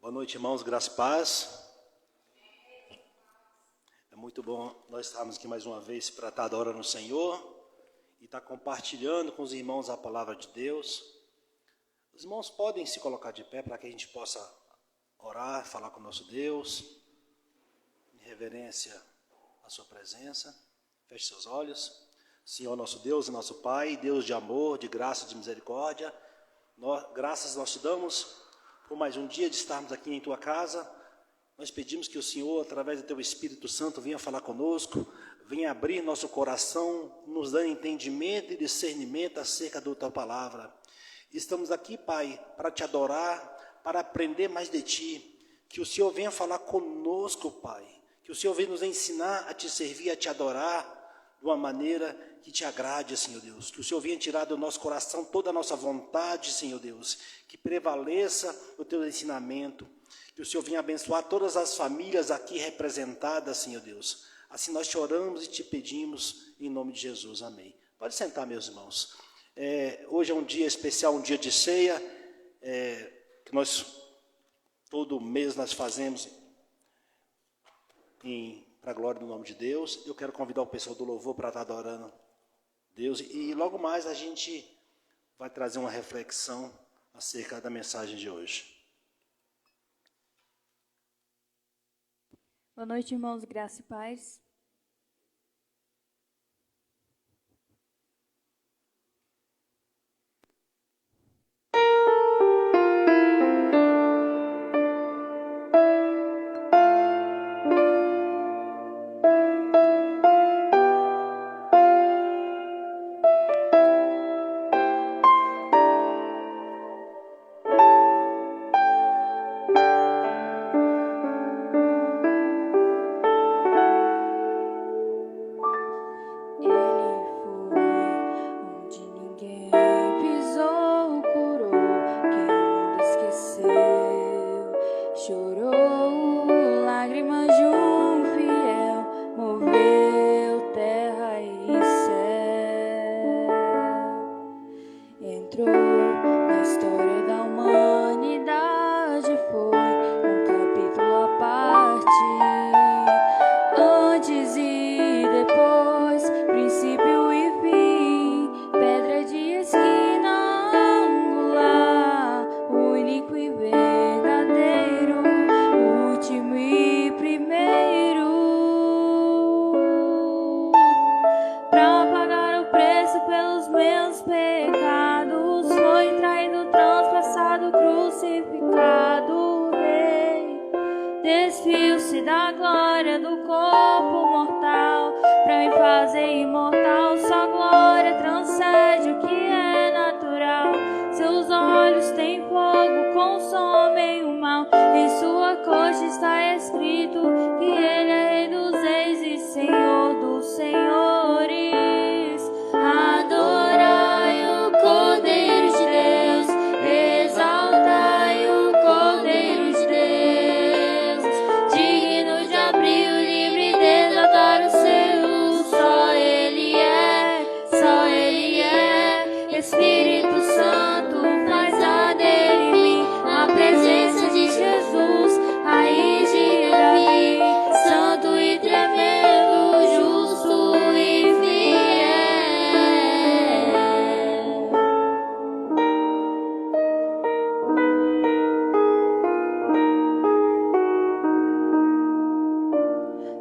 Boa noite, irmãos, graça e paz. É muito bom nós estarmos aqui mais uma vez para estar adorando o Senhor e estar compartilhando com os irmãos a palavra de Deus. Os irmãos podem se colocar de pé para que a gente possa orar, falar com o nosso Deus, em reverência à sua presença. Feche seus olhos. Senhor nosso Deus e nosso Pai, Deus de amor, de graça, de misericórdia, graças nós te damos por mais um dia de estarmos aqui em tua casa. Nós pedimos que o Senhor, através do teu Espírito Santo, venha falar conosco, venha abrir nosso coração, nos dando entendimento e discernimento acerca da tua palavra. Estamos aqui, Pai, para te adorar, para aprender mais de ti. Que o Senhor venha falar conosco, Pai. Que o Senhor venha nos ensinar a te servir, a te adorar de uma maneira que te agrade, Senhor Deus. Que o Senhor venha tirar do nosso coração toda a nossa vontade, Senhor Deus. Que prevaleça o teu ensinamento. Que o Senhor venha abençoar todas as famílias aqui representadas, Senhor Deus. Assim nós te oramos e te pedimos em nome de Jesus. Amém. Pode sentar, meus irmãos. Hoje é um dia especial, um dia de ceia, que todo mês nós fazemos para a glória do nome de Deus. Eu quero convidar o pessoal do louvor para estar adorando Deus. E logo mais a gente vai trazer uma reflexão acerca da mensagem de hoje. Boa noite, irmãos, graça e paz. Despiu-se da glória do corpo mortal para me fazer imortal. Sua glória transcende o que é natural. Seus olhos têm fogo, consomem o mal. Em sua coxa está escrito que ele é Rei dos Reis e Senhor dos Senhores. Adorai o Cordeiro de Deus, exaltai o Cordeiro de Deus, digno de abrir o livro e desatar os selos. Só Ele é, Espírito Santo, faz arder em mim a presença de Jesus, raiz de Davi, santo e tremendo, justo e fiel.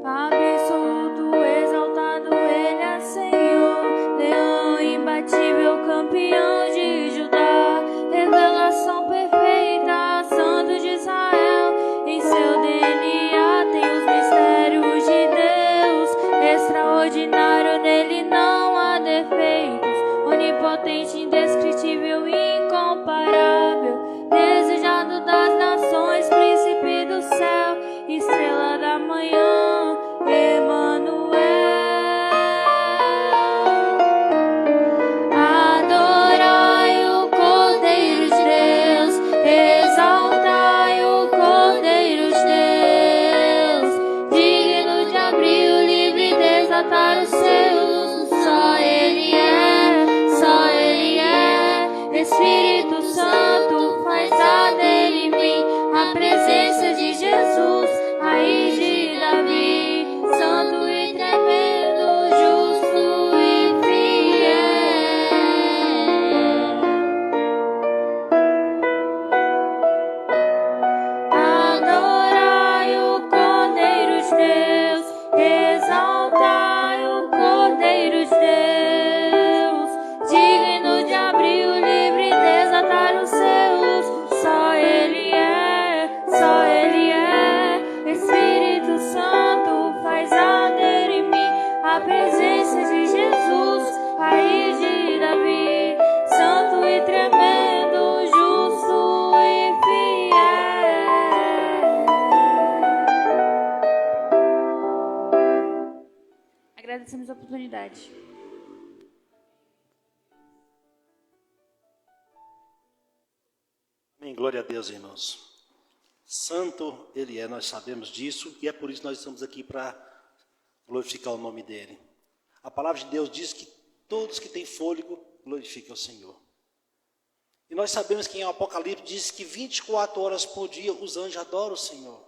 Absoluto, exaltado, Ele é Senhor, leão imbatível, campeão de Judá, revelação perfeita, santo de Israel. Em seu DNA tem os mistérios de Deus, extraordinário, nele não há defeitos, onipotente, indescritível e incomparável, desejado das nações, príncipe do céu, estrela da manhã, Emanuel. Adorai o Cordeiro de Deus, exaltai o Cordeiro de Deus, digno de abrir o livro e desatar os selos. Só Ele é, Espírito Santo, verdade. Amém, glória a Deus, irmãos. Santo Ele é, nós sabemos disso, e é por isso que nós estamos aqui para glorificar o nome dEle. A palavra de Deus diz que todos que têm fôlego glorificam o Senhor. E nós sabemos que em Apocalipse diz que 24 horas por dia os anjos adoram o Senhor.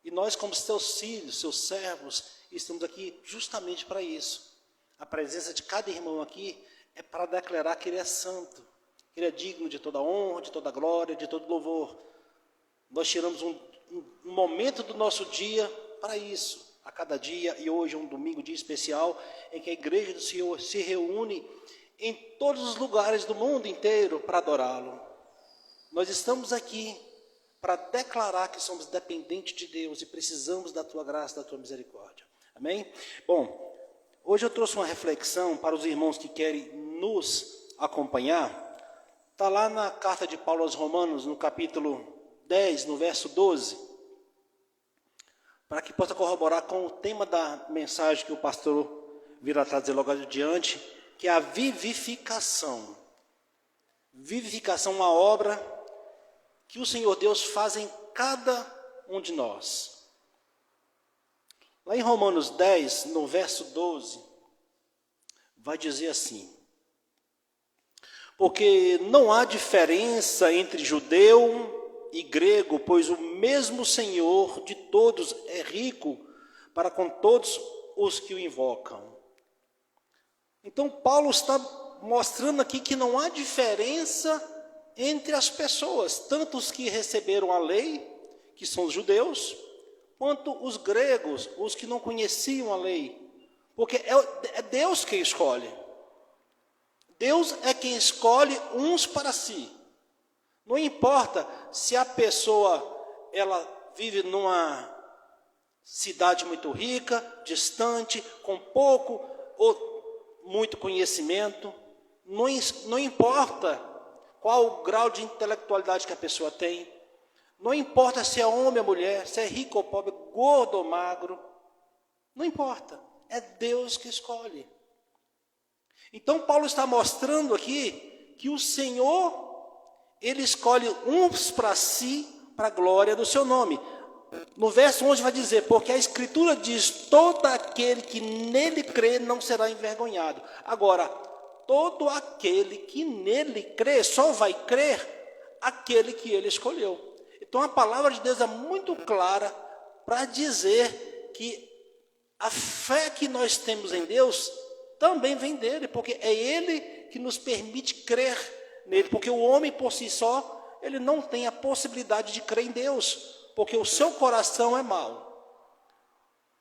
E nós, como seus filhos, seus servos, estamos aqui justamente para isso. A presença de cada irmão aqui é para declarar que Ele é santo, que Ele é digno de toda honra, de toda glória, de todo louvor. Nós tiramos um momento do nosso dia para isso, a cada dia, e hoje é um domingo, dia especial, em que a igreja do Senhor se reúne em todos os lugares do mundo inteiro para adorá-lo. Nós estamos aqui para declarar que somos dependentes de Deus e precisamos da tua graça, da tua misericórdia. Amém? Bom, hoje eu trouxe uma reflexão para os irmãos que querem nos acompanhar. Está lá na carta de Paulo aos Romanos, no capítulo 10, no verso 12, para que possa corroborar com o tema da mensagem que o pastor virá trazer logo adiante, que é a vivificação. Vivificação é uma obra que o Senhor Deus faz em cada um de nós. Lá em Romanos 10, no verso 12, vai dizer assim: porque não há diferença entre judeu e grego, pois o mesmo Senhor de todos é rico para com todos os que o invocam. Então Paulo está mostrando aqui que não há diferença entre as pessoas, tanto os que receberam a lei, que são os judeus, quanto os gregos, os que não conheciam a lei, porque é Deus quem escolhe. Deus é quem escolhe uns para si. Não importa se a pessoa ela vive numa cidade muito rica, distante, com pouco ou muito conhecimento, não importa qual o grau de intelectualidade que a pessoa tem, não importa se é homem ou mulher, se é rico ou pobre, gordo ou magro, não importa, é Deus que escolhe. Então Paulo está mostrando aqui que o Senhor, Ele escolhe uns para si, para a glória do seu nome. No verso 11 vai dizer, porque a Escritura diz, todo aquele que nele crê não será envergonhado. Agora, todo aquele que nele crê, só vai crer aquele que ele escolheu. Então a palavra de Deus é muito clara para dizer que a fé que nós temos em Deus também vem dele, porque é ele que nos permite crer nele, porque o homem por si só, ele não tem a possibilidade de crer em Deus, porque o seu coração é mau.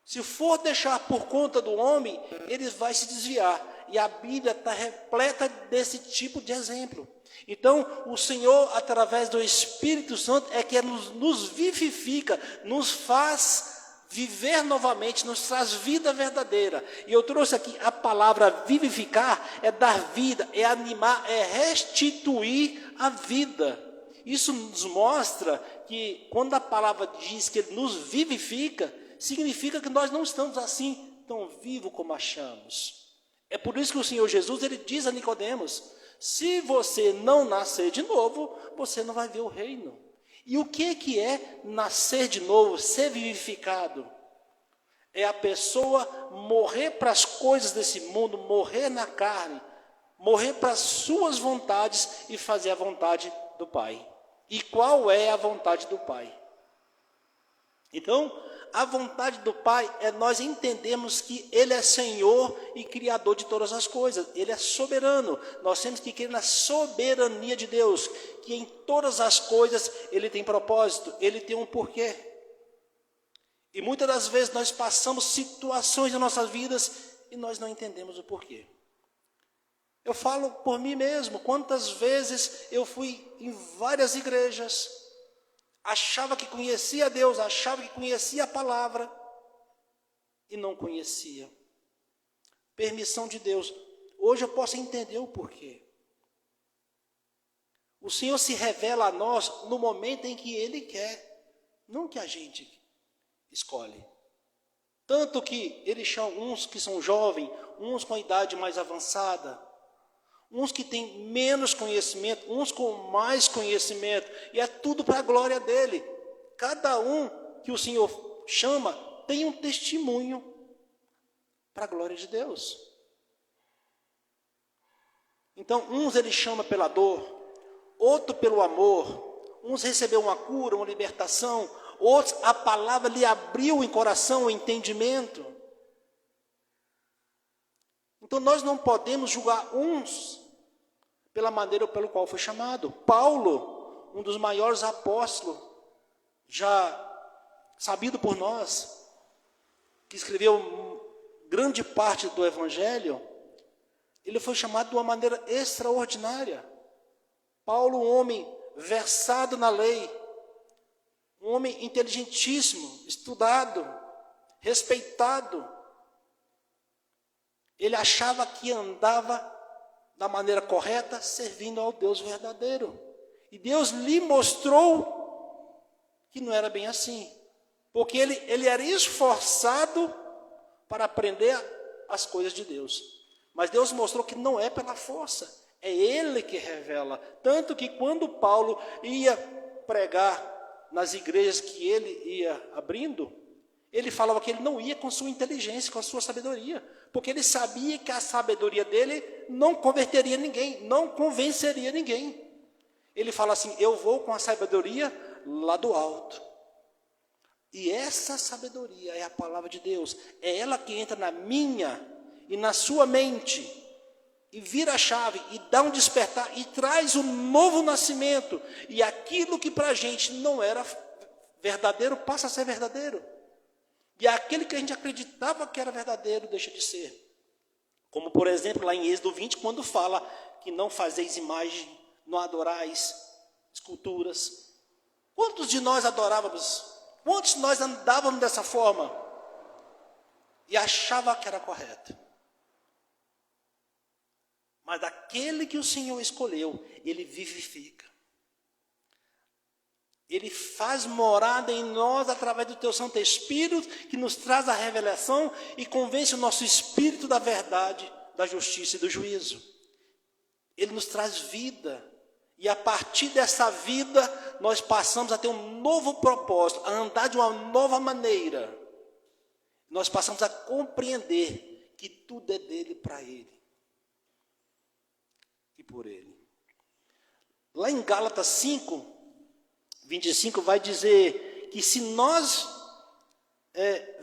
Se for deixar por conta do homem, ele vai se desviar. E a Bíblia está repleta desse tipo de exemplo. Então, o Senhor, através do Espírito Santo, é que nos vivifica, nos faz viver novamente, nos traz vida verdadeira. E eu trouxe aqui a palavra vivificar, é dar vida, é animar, é restituir a vida. Isso nos mostra que quando a palavra diz que Ele nos vivifica, significa que nós não estamos assim tão vivos como achamos. É por isso que o Senhor Jesus, Ele diz a Nicodemos, se você não nascer de novo, você não vai ver o reino. E o que é nascer de novo, ser vivificado? É a pessoa morrer para as coisas desse mundo, morrer na carne, morrer para as suas vontades e fazer a vontade do Pai. E qual é a vontade do Pai? Então, a vontade do Pai é nós entendermos que Ele é Senhor e Criador de todas as coisas. Ele é soberano. Nós temos que crer na soberania de Deus, que em todas as coisas Ele tem propósito, Ele tem um porquê. E muitas das vezes nós passamos situações nas nossas vidas e nós não entendemos o porquê. Eu falo por mim mesmo, quantas vezes eu fui em várias igrejas, achava que conhecia Deus, achava que conhecia a palavra e não conhecia. Permissão de Deus. Hoje eu posso entender o porquê. O Senhor se revela a nós no momento em que Ele quer, não que a gente escolhe. Tanto que ele chama uns que são jovens, uns com a idade mais avançada, uns que têm menos conhecimento, uns com mais conhecimento, e é tudo para a glória dele. Cada um que o Senhor chama tem um testemunho para a glória de Deus. Então, uns ele chama pela dor, outro pelo amor, uns recebeu uma cura, uma libertação, outros a palavra lhe abriu em coração o entendimento. Então nós não podemos julgar uns pela maneira pelo qual foi chamado. Paulo, um dos maiores apóstolos, já sabido por nós, que escreveu grande parte do Evangelho, ele foi chamado de uma maneira extraordinária. Paulo, um homem versado na lei, um homem inteligentíssimo, estudado, respeitado. Ele achava que andava da maneira correta, servindo ao Deus verdadeiro. E Deus lhe mostrou que não era bem assim. Porque ele era esforçado para aprender as coisas de Deus. Mas Deus mostrou que não é pela força, é Ele que revela. Tanto que quando Paulo ia pregar nas igrejas que ele ia abrindo, ele falava que ele não ia com sua inteligência, com a sua sabedoria, porque ele sabia que a sabedoria dele não converteria ninguém, não convenceria ninguém. Ele fala assim: eu vou com a sabedoria lá do alto. E essa sabedoria é a palavra de Deus, é ela que entra na minha e na sua mente, e vira a chave, e dá um despertar, e traz um novo nascimento, e aquilo que para a gente não era verdadeiro, passa a ser verdadeiro, e aquele que a gente acreditava que era verdadeiro, deixa de ser. Como por exemplo lá em Êxodo 20, quando fala que não fazeis imagem, não adorais esculturas. Quantos de nós adorávamos? Quantos de nós andávamos dessa forma? E achava que era correto. Mas aquele que o Senhor escolheu, Ele vivifica. Ele faz morada em nós através do Teu Santo Espírito, que nos traz a revelação e convence o nosso espírito da verdade, da justiça e do juízo. Ele nos traz vida. E a partir dessa vida, nós passamos a ter um novo propósito, a andar de uma nova maneira. Nós passamos a compreender que tudo é dele para ele. E por ele. Lá em Gálatas 5, 25, vai dizer que se nós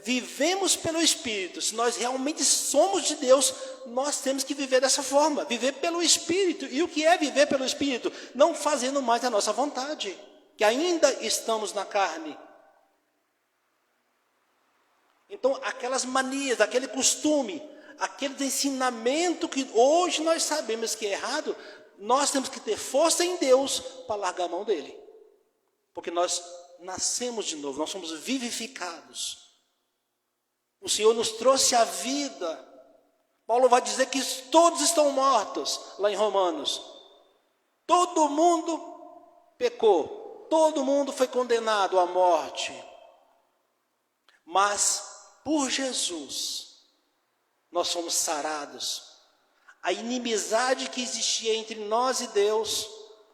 vivemos pelo Espírito, se nós realmente somos de Deus, nós temos que viver dessa forma, viver pelo Espírito. E o que é viver pelo Espírito? Não fazendo mais a nossa vontade, que ainda estamos na carne. Então, aquelas manias, aquele costume, aquele ensinamento que hoje nós sabemos que é errado, nós temos que ter força em Deus para largar a mão dele. Porque nós nascemos de novo, nós somos vivificados. O Senhor nos trouxe a vida. Paulo vai dizer que todos estão mortos, lá em Romanos. Todo mundo pecou, todo mundo foi condenado à morte. Mas, por Jesus, nós fomos sarados. A inimizade que existia entre nós e Deus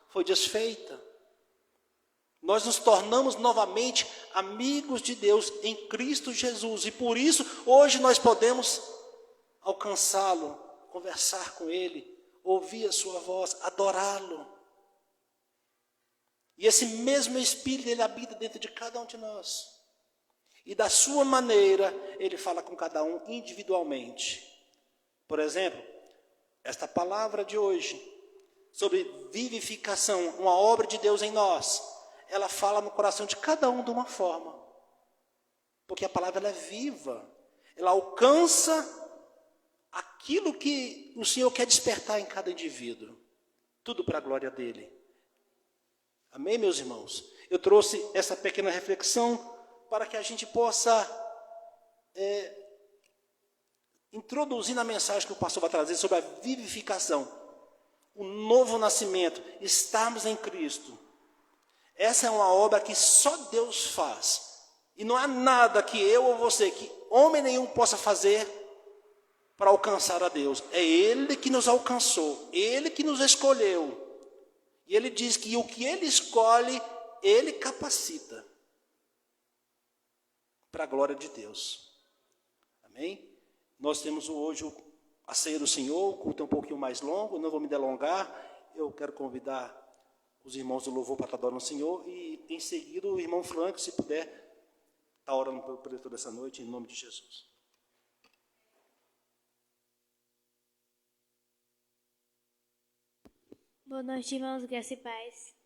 foi desfeita. Nós nos tornamos novamente amigos de Deus em Cristo Jesus. E por isso, hoje nós podemos alcançá-lo, conversar com Ele, ouvir a sua voz, adorá-lo. E esse mesmo Espírito, Ele habita dentro de cada um de nós. E da sua maneira, Ele fala com cada um individualmente. Por exemplo, esta palavra de hoje, sobre vivificação, uma obra de Deus em nós, ela fala no coração de cada um de uma forma. Porque a palavra ela é viva. Ela alcança aquilo que o Senhor quer despertar em cada indivíduo. Tudo para a glória dele. Amém, meus irmãos? Eu trouxe essa pequena reflexão para que a gente possa introduzir na mensagem que o pastor vai trazer sobre a vivificação. O novo nascimento, estarmos em Cristo. Essa é uma obra que só Deus faz. E não há nada que eu ou você, que homem nenhum possa fazer para alcançar a Deus. É Ele que nos alcançou, Ele que nos escolheu. E Ele diz que o que Ele escolhe, Ele capacita para a glória de Deus. Amém? Nós temos hoje a ceia do Senhor, o culto é um pouquinho mais longo, não vou me delongar. Eu quero convidar os irmãos do louvor para estar adorando o Senhor. E em seguida o irmão Franco, se puder, está orando pelo leitor dessa noite, em nome de Jesus. Boa noite, irmãos, graça e paz.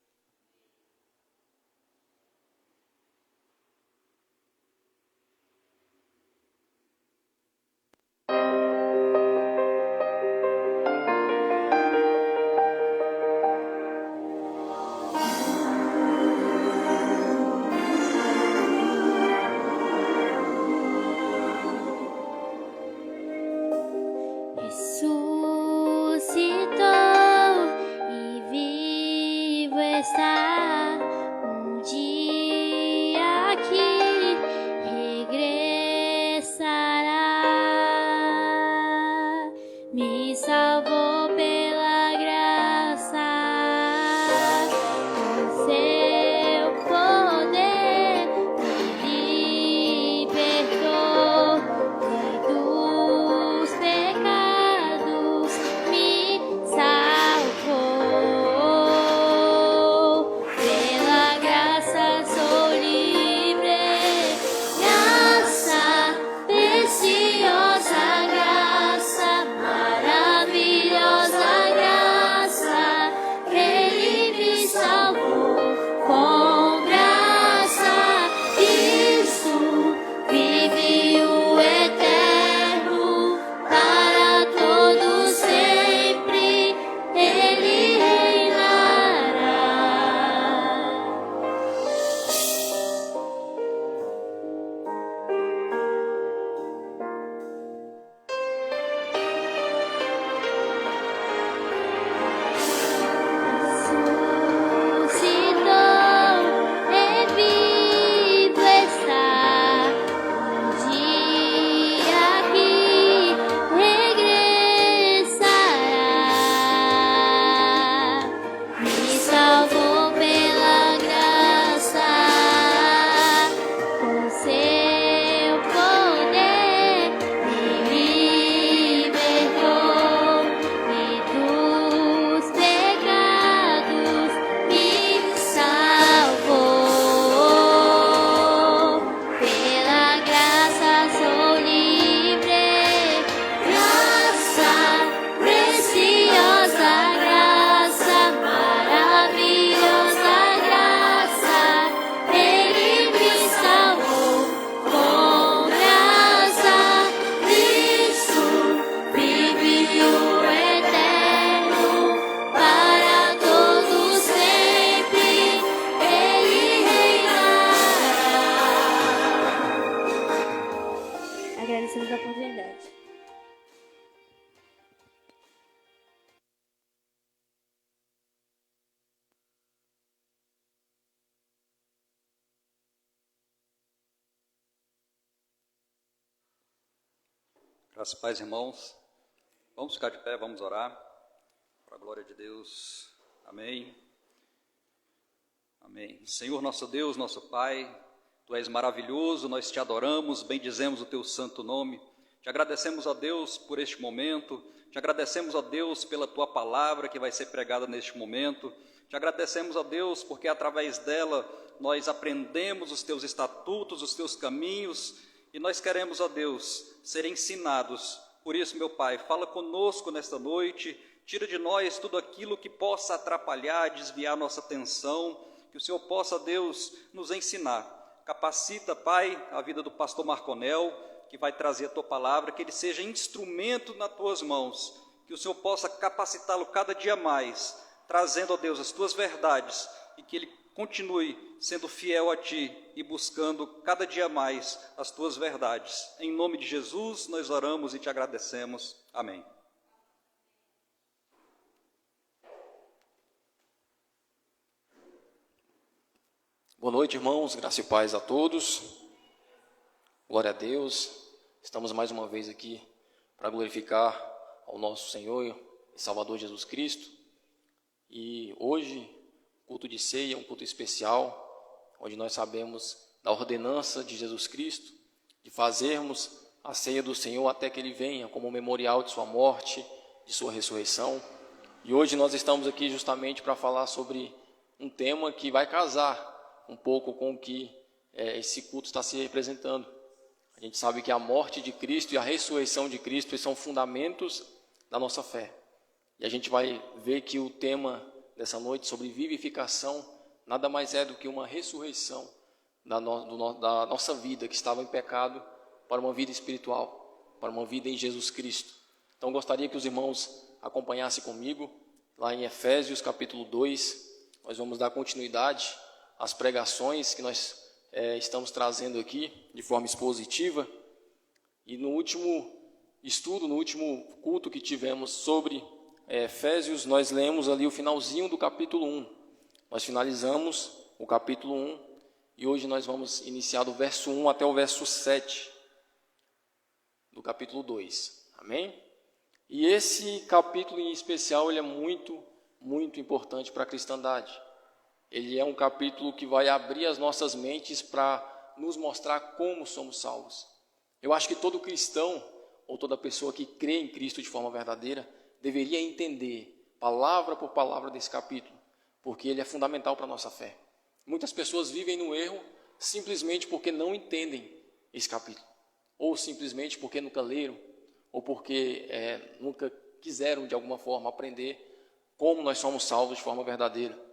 Agradecemos a oportunidade. Graças e paz, irmãos. Vamos ficar de pé, vamos orar. Para a glória de Deus. Amém. Amém. Senhor nosso Deus, nosso Pai, Tu és maravilhoso, nós Te adoramos, bendizemos o Teu santo nome. Te agradecemos, ó Deus, por este momento. Te agradecemos, ó Deus, pela Tua palavra que vai ser pregada neste momento. Te agradecemos, ó Deus, porque através dela nós aprendemos os Teus estatutos, os Teus caminhos, e nós queremos, ó Deus, ser ensinados. Por isso, meu Pai, fala conosco nesta noite, tira de nós tudo aquilo que possa atrapalhar, desviar nossa atenção, que o Senhor possa, Deus, nos ensinar. Capacita, Pai, a vida do pastor Marconel, que vai trazer a Tua palavra, que ele seja instrumento nas Tuas mãos, que o Senhor possa capacitá-lo cada dia mais, trazendo, ó Deus, as Tuas verdades, e que ele continue sendo fiel a Ti e buscando cada dia mais as Tuas verdades. Em nome de Jesus, nós oramos e Te agradecemos. Amém. Boa noite, irmãos, graça e paz a todos. Glória a Deus. Estamos mais uma vez aqui para glorificar ao nosso Senhor e Salvador Jesus Cristo. E hoje, culto de ceia, um culto especial, onde nós sabemos da ordenança de Jesus Cristo, de fazermos a ceia do Senhor até que Ele venha, como um memorial de sua morte, de sua ressurreição. E hoje nós estamos aqui justamente para falar sobre um tema que vai casar um pouco com o que esse culto está se representando. A gente sabe que a morte de Cristo e a ressurreição de Cristo são fundamentos da nossa fé. E a gente vai ver que o tema dessa noite sobre vivificação nada mais é do que uma ressurreição da nossa vida que estava em pecado para uma vida espiritual, para uma vida em Jesus Cristo. Então gostaria que os irmãos acompanhassem comigo lá em Efésios capítulo 2. Nós vamos dar continuidade às pregações que nós estamos trazendo aqui de forma expositiva. E no último estudo, no último culto que tivemos sobre Efésios, nós lemos ali o finalzinho do capítulo 1. Nós finalizamos o capítulo 1 e hoje nós vamos iniciar do verso 1 até o verso 7 do capítulo 2. Amém? E esse capítulo em especial, ele é muito, muito importante para a cristandade. Ele é um capítulo que vai abrir as nossas mentes para nos mostrar como somos salvos. Eu acho que todo cristão, ou toda pessoa que crê em Cristo de forma verdadeira, deveria entender palavra por palavra desse capítulo, porque ele é fundamental para a nossa fé. Muitas pessoas vivem no erro simplesmente porque não entendem esse capítulo, ou simplesmente porque nunca leram, ou porque nunca quiseram de alguma forma aprender como nós somos salvos de forma verdadeira.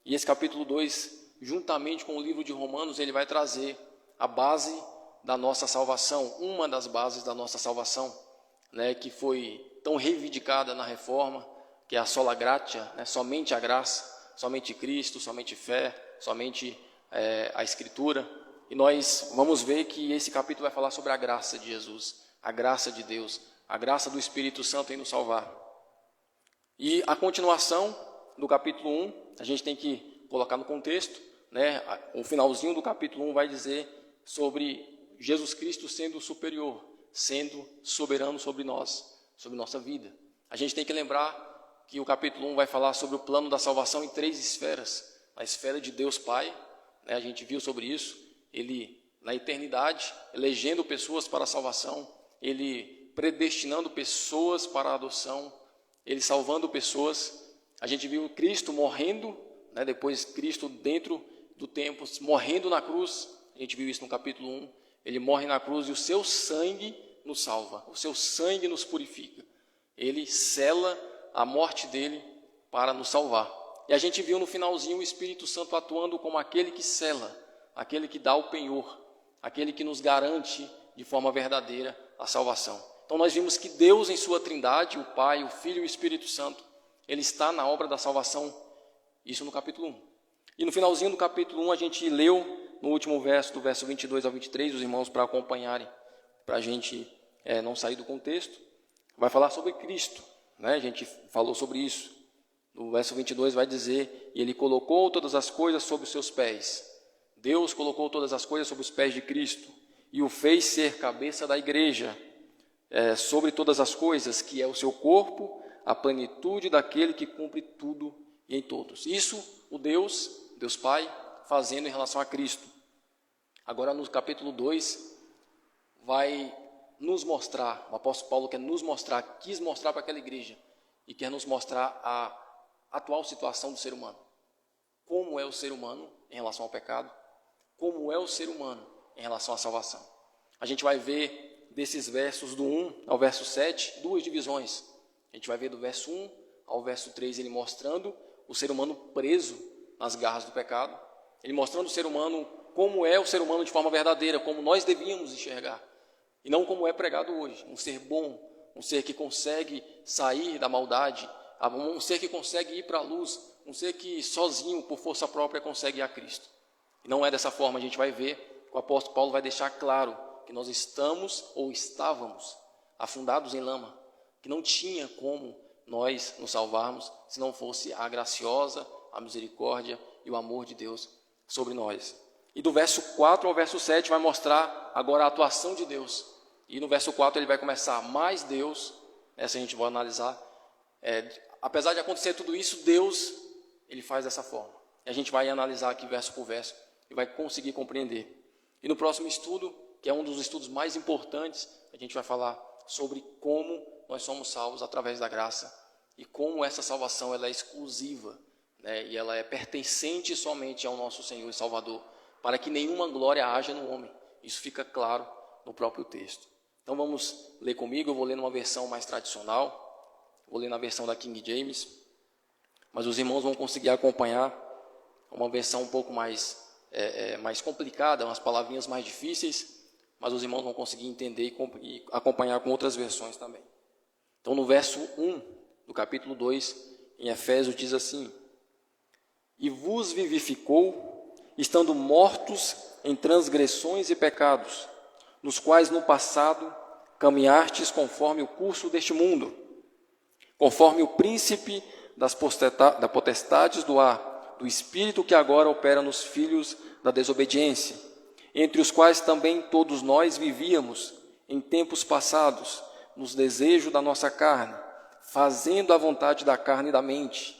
E esse capítulo 2, juntamente com o livro de Romanos, ele vai trazer a base da nossa salvação, uma das bases da nossa salvação, que foi tão reivindicada na Reforma, que é a sola gratia, somente a graça, somente Cristo, somente fé, somente a Escritura. E nós vamos ver que esse capítulo vai falar sobre a graça de Jesus, a graça de Deus, a graça do Espírito Santo em nos salvar. E a continuação do capítulo 1, a gente tem que colocar no contexto, o finalzinho do capítulo 1 vai dizer sobre Jesus Cristo sendo superior, sendo soberano sobre nós, sobre nossa vida. A gente tem que lembrar que o capítulo 1 vai falar sobre o plano da salvação em 3 esferas. A esfera de Deus Pai, a gente viu sobre isso, Ele na eternidade, elegendo pessoas para a salvação, Ele predestinando pessoas para a adoção, Ele salvando pessoas. A gente viu Cristo morrendo, depois Cristo dentro do tempo, morrendo na cruz. A gente viu isso no capítulo 1. Ele morre na cruz e o seu sangue nos salva, o seu sangue nos purifica. Ele sela a morte dele para nos salvar. E a gente viu no finalzinho o Espírito Santo atuando como aquele que sela, aquele que dá o penhor, aquele que nos garante de forma verdadeira a salvação. Então nós vimos que Deus em sua trindade, o Pai, o Filho e o Espírito Santo, Ele está na obra da salvação, isso no capítulo 1. E no finalzinho do capítulo 1 a gente leu no último verso, do verso 22 ao 23, os irmãos para acompanharem, para a gente não sair do contexto, vai falar sobre Cristo, A gente falou sobre isso. No verso 22 vai dizer, e Ele colocou todas as coisas sob os seus pés. Deus colocou todas as coisas sob os pés de Cristo e o fez ser cabeça da igreja, sobre todas as coisas, que é o seu corpo, a plenitude daquele que cumpre tudo e em todos. Isso o Deus Pai, fazendo em relação a Cristo. Agora no capítulo 2, vai nos mostrar, o apóstolo Paulo quis mostrar para aquela igreja, e quer nos mostrar a atual situação do ser humano. Como é o ser humano em relação ao pecado, como é o ser humano em relação à salvação. A gente vai ver desses versos do 1 ao verso 7, 2 divisões. A gente vai ver do verso 1 ao verso 3, ele mostrando o ser humano preso nas garras do pecado, ele mostrando o ser humano como é o ser humano de forma verdadeira, como nós devíamos enxergar, e não como é pregado hoje, um ser bom, um ser que consegue sair da maldade, um ser que consegue ir para a luz, um ser que sozinho, por força própria, consegue ir a Cristo. E não é dessa forma. A gente vai ver, o apóstolo Paulo vai deixar claro que nós estamos ou estávamos afundados em lama, que não tinha como nós nos salvarmos se não fosse a graciosa, a misericórdia e o amor de Deus sobre nós. E do verso 4 ao verso 7 vai mostrar agora a atuação de Deus. E no verso 4 ele vai começar, mais Deus, essa a gente vai analisar, apesar de acontecer tudo isso, Deus, ele faz dessa forma. E a gente vai analisar aqui verso por verso e vai conseguir compreender. E no próximo estudo, que é um dos estudos mais importantes, a gente vai falar sobre como nós somos salvos através da graça e como essa salvação ela é exclusiva, né? E ela é pertencente somente ao nosso Senhor e Salvador, para que nenhuma glória haja no homem. Isso fica claro no próprio texto. Então vamos ler comigo, eu vou ler numa versão mais tradicional, vou ler na versão da King James, mas os irmãos vão conseguir acompanhar uma versão um pouco mais complicada, umas palavrinhas mais difíceis, mas os irmãos vão conseguir entender e acompanhar com outras versões também. Então no verso 1 do capítulo 2, em Efésios, diz assim: E vos vivificou, estando mortos em transgressões e pecados, nos quais no passado caminhastes conforme o curso deste mundo, conforme o príncipe das potestades do ar, do espírito que agora opera nos filhos da desobediência, entre os quais também todos nós vivíamos em tempos passados, nos desejos da nossa carne, fazendo a vontade da carne e da mente,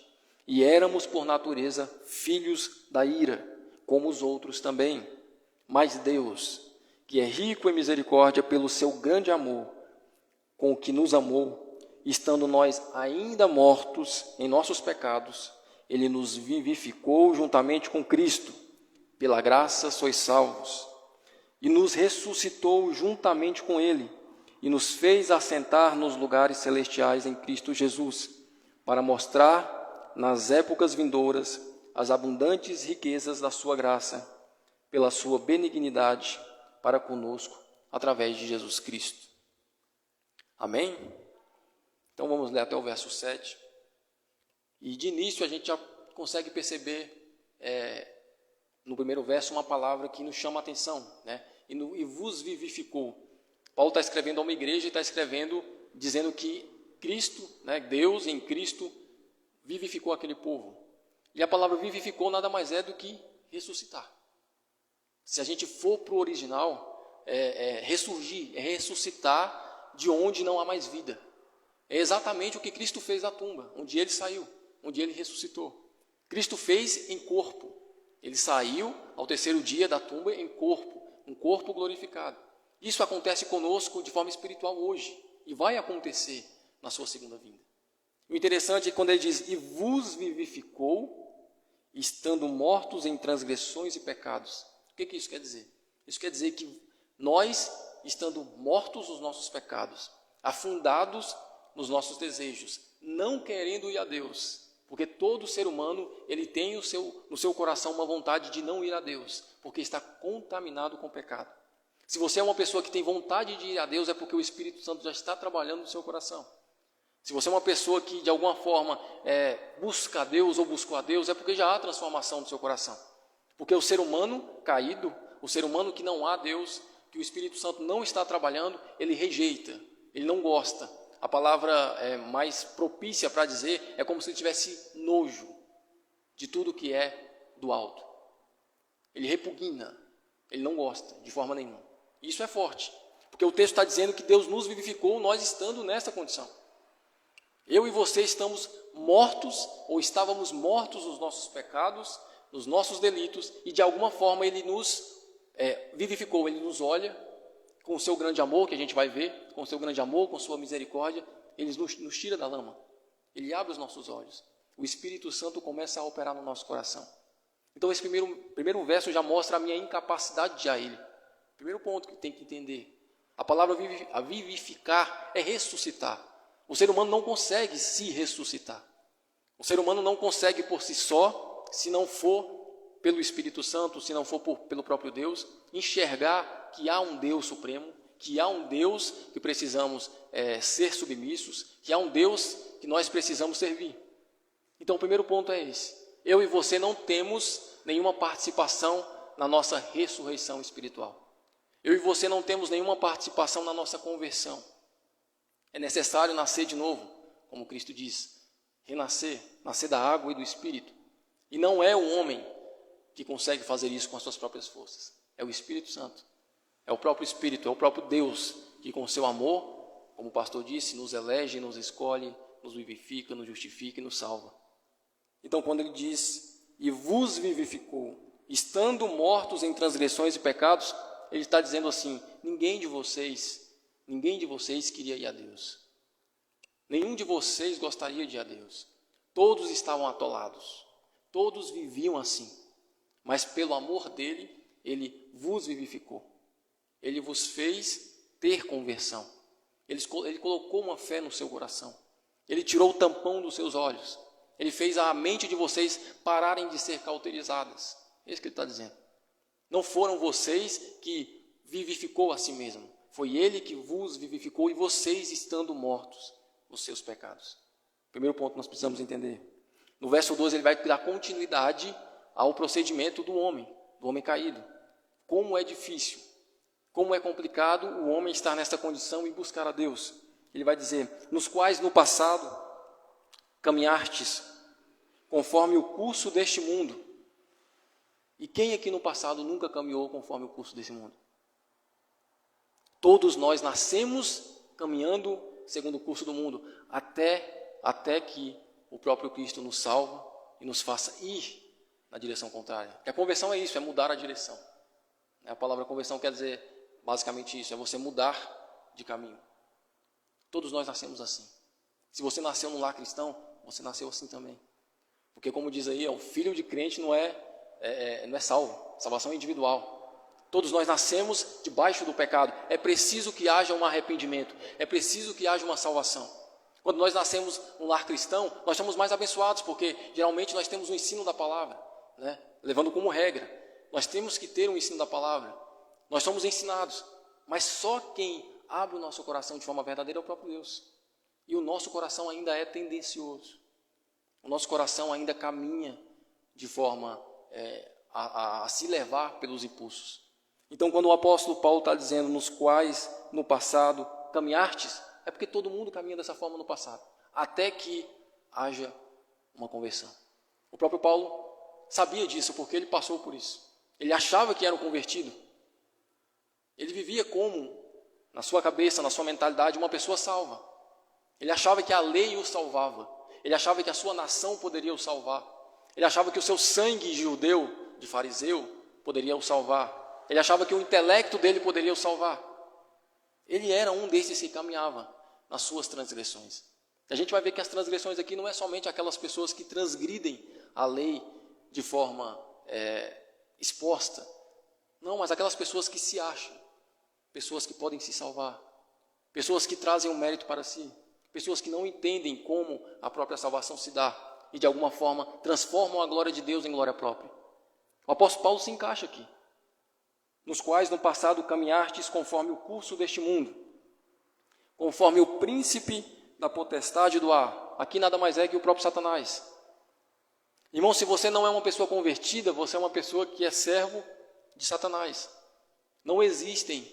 e éramos por natureza filhos da ira, como os outros também. Mas Deus, que é rico em misericórdia pelo seu grande amor, com o que nos amou, estando nós ainda mortos em nossos pecados, Ele nos vivificou juntamente com Cristo. Pela graça sois salvos. E nos ressuscitou juntamente com Ele, e nos fez assentar nos lugares celestiais em Cristo Jesus, para mostrar nas épocas vindouras as abundantes riquezas da sua graça, pela sua benignidade para conosco, através de Jesus Cristo. Amém? Então vamos ler até o verso 7. E de início a gente já consegue perceber, no primeiro verso, uma palavra que nos chama a atenção, né? E vos vivificou. Paulo está escrevendo a uma igreja e está escrevendo, dizendo que Cristo, né, Deus em Cristo, vivificou aquele povo. E a palavra vivificou nada mais é do que ressuscitar. Se a gente for para o original, ressurgir, ressuscitar de onde não há mais vida. É exatamente o que Cristo fez na tumba, onde ele saiu, onde ele ressuscitou. Cristo fez em corpo. Ele saiu ao terceiro dia da tumba em corpo, um corpo glorificado. Isso acontece conosco de forma espiritual hoje e vai acontecer na sua segunda vinda. O interessante é quando ele diz, e vos vivificou, estando mortos em transgressões e pecados. O que isso quer dizer? Isso quer dizer que nós, estando mortos nos nossos pecados, afundados nos nossos desejos, não querendo ir a Deus, porque todo ser humano ele tem no seu coração uma vontade de não ir a Deus, porque está contaminado com o pecado. Se você é uma pessoa que tem vontade de ir a Deus, é porque o Espírito Santo já está trabalhando no seu coração. Se você é uma pessoa que de alguma forma busca a Deus ou buscou a Deus, é porque já há transformação no seu coração. Porque o ser humano caído, o ser humano que não há Deus, que o Espírito Santo não está trabalhando, ele rejeita, ele não gosta. A palavra mais propícia para dizer é como se ele tivesse nojo de tudo que é do alto. Ele repugna, ele não gosta de forma nenhuma. Isso é forte, porque o texto está dizendo que Deus nos vivificou, nós estando nessa condição. Eu e você estamos mortos, ou estávamos mortos nos nossos pecados, nos nossos delitos, e de alguma forma Ele nos vivificou, Ele nos olha com o seu grande amor, que a gente vai ver, com o seu grande amor, com sua misericórdia, Ele nos tira da lama, Ele abre os nossos olhos, o Espírito Santo começa a operar no nosso coração. Então esse primeiro verso já mostra a minha incapacidade de ir a Ele. Primeiro ponto que tem que entender, a palavra vivificar é ressuscitar. O ser humano não consegue se ressuscitar. O ser humano não consegue por si só, se não for pelo Espírito Santo, se não for pelo próprio Deus, enxergar que há um Deus supremo, que há um Deus que precisamos ser submissos, que há um Deus que nós precisamos servir. Então o primeiro ponto é esse. Eu e você não temos nenhuma participação na nossa ressurreição espiritual. Eu e você não temos nenhuma participação na nossa conversão. É necessário nascer de novo, como Cristo diz, renascer, nascer da água e do Espírito. E não é o homem que consegue fazer isso com as suas próprias forças. É o Espírito Santo. É o próprio Espírito, é o próprio Deus que com seu amor, como o pastor disse, nos elege, nos escolhe, nos vivifica, nos justifica e nos salva. Então, quando ele diz, e vos vivificou, estando mortos em transgressões e pecados, ele está dizendo assim, ninguém de vocês queria ir a Deus. Nenhum de vocês gostaria de ir a Deus. Todos estavam atolados. Todos viviam assim. Mas pelo amor dele, ele vos vivificou. Ele vos fez ter conversão. Ele colocou uma fé no seu coração. Ele tirou o tampão dos seus olhos. Ele fez a mente de vocês pararem de ser cauterizadas. É isso que ele está dizendo. Não foram vocês que vivificou a si mesmo. Foi ele que vos vivificou e vocês estando mortos nos seus pecados. Primeiro ponto que nós precisamos entender. No verso 12 ele vai dar continuidade ao procedimento do homem caído. Como é difícil, como é complicado o homem estar nessa condição e buscar a Deus. Ele vai dizer, nos quais no passado caminhastes conforme o curso deste mundo. E quem aqui no passado nunca caminhou conforme o curso desse mundo? Todos nós nascemos caminhando segundo o curso do mundo, até que o próprio Cristo nos salva e nos faça ir na direção contrária. Porque a conversão é isso, é mudar a direção. A palavra conversão quer dizer basicamente isso, é você mudar de caminho. Todos nós nascemos assim. Se você nasceu num lar cristão, você nasceu assim também. Porque como diz aí, o filho de crente não é salvo, salvação é individual. Todos nós nascemos debaixo do pecado. É preciso que haja um arrependimento. É preciso que haja uma salvação. Quando nós nascemos num lar cristão, nós somos mais abençoados, porque geralmente nós temos o ensino da palavra, né? Levando como regra. Nós temos que ter um ensino da palavra. Nós somos ensinados. Mas só quem abre o nosso coração de forma verdadeira é o próprio Deus. E o nosso coração ainda é tendencioso. O nosso coração ainda caminha de forma a se levar pelos impulsos. Então, quando o apóstolo Paulo está dizendo, nos quais no passado caminhastes, é porque todo mundo caminha dessa forma no passado, até que haja uma conversão. O próprio Paulo sabia disso, porque ele passou por isso. Ele achava que era um convertido. Ele vivia como, na sua cabeça, na sua mentalidade, uma pessoa salva. Ele achava que a lei o salvava. Ele achava que a sua nação poderia o salvar. Ele achava que o seu sangue judeu, de fariseu, poderia o salvar. Ele achava que o intelecto dele poderia o salvar. Ele era um desses que caminhava nas suas transgressões. A gente vai ver que as transgressões aqui não é somente aquelas pessoas que transgridem a lei de forma exposta. Não, mas aquelas pessoas que se acham. Pessoas que podem se salvar. Pessoas que trazem um mérito para si. Pessoas que não entendem como a própria salvação se dá. E de alguma forma transformam a glória de Deus em glória própria. O apóstolo Paulo se encaixa aqui. Nos quais no passado caminhastes conforme o curso deste mundo, conforme o príncipe da potestade do ar. Aqui nada mais é que o próprio Satanás. Irmão, se você não é uma pessoa convertida, você é uma pessoa que é servo de Satanás. Não existem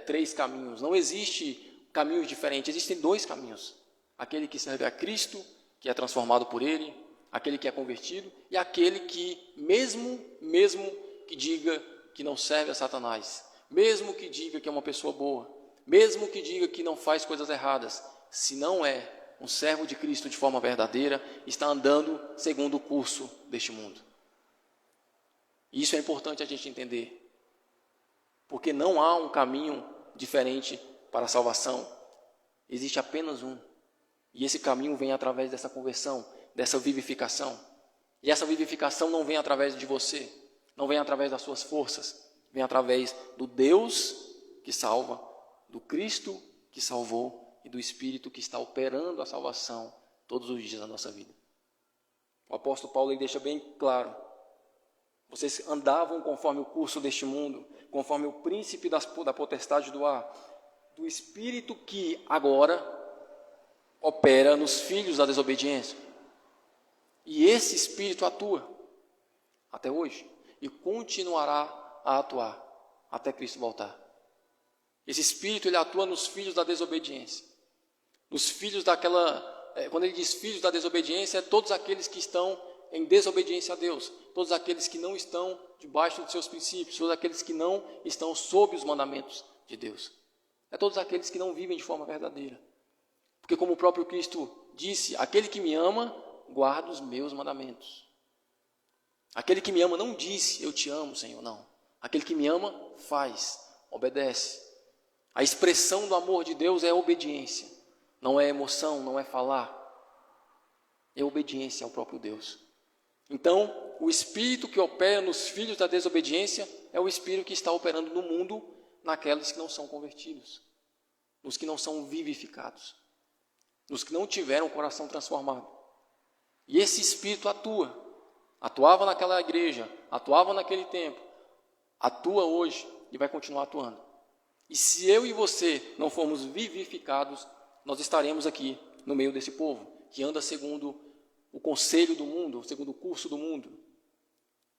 três caminhos, não existe caminhos diferentes, existem dois caminhos. Aquele que serve a Cristo, que é transformado por Ele, aquele que é convertido, e aquele que, mesmo que diga que não serve a Satanás, mesmo que diga que é uma pessoa boa, mesmo que diga que não faz coisas erradas, se não é um servo de Cristo de forma verdadeira, está andando segundo o curso deste mundo. E isso é importante a gente entender, porque não há um caminho diferente para a salvação, existe apenas um, e esse caminho vem através dessa conversão, dessa vivificação, e essa vivificação não vem através de você, não vem através das suas forças, vem através do Deus que salva, do Cristo que salvou e do Espírito que está operando a salvação todos os dias da nossa vida. O apóstolo Paulo ele deixa bem claro, vocês andavam conforme o curso deste mundo, conforme o príncipe da potestade do ar, do Espírito que agora opera nos filhos da desobediência. E esse Espírito atua até hoje. E continuará a atuar até Cristo voltar. Esse Espírito, ele atua nos filhos da desobediência. Nos filhos daquela... quando ele diz filhos da desobediência, é todos aqueles que estão em desobediência a Deus, todos aqueles que não estão debaixo dos seus princípios, todos aqueles que não estão sob os mandamentos de Deus. É todos aqueles que não vivem de forma verdadeira. Porque como o próprio Cristo disse, aquele que me ama, guarda os meus mandamentos. Aquele que me ama não disse, eu te amo, Senhor, não. Aquele que me ama, faz, obedece. A expressão do amor de Deus é obediência. Não é emoção, não é falar. É obediência ao próprio Deus. Então, o espírito que opera nos filhos da desobediência é o espírito que está operando no mundo naqueles que não são convertidos, nos que não são vivificados, nos que não tiveram o coração transformado. E esse espírito atuava naquela igreja, atuava naquele tempo, atua hoje e vai continuar atuando. E se eu e você não formos vivificados, nós estaremos aqui no meio desse povo, que anda segundo o conselho do mundo, segundo o curso do mundo,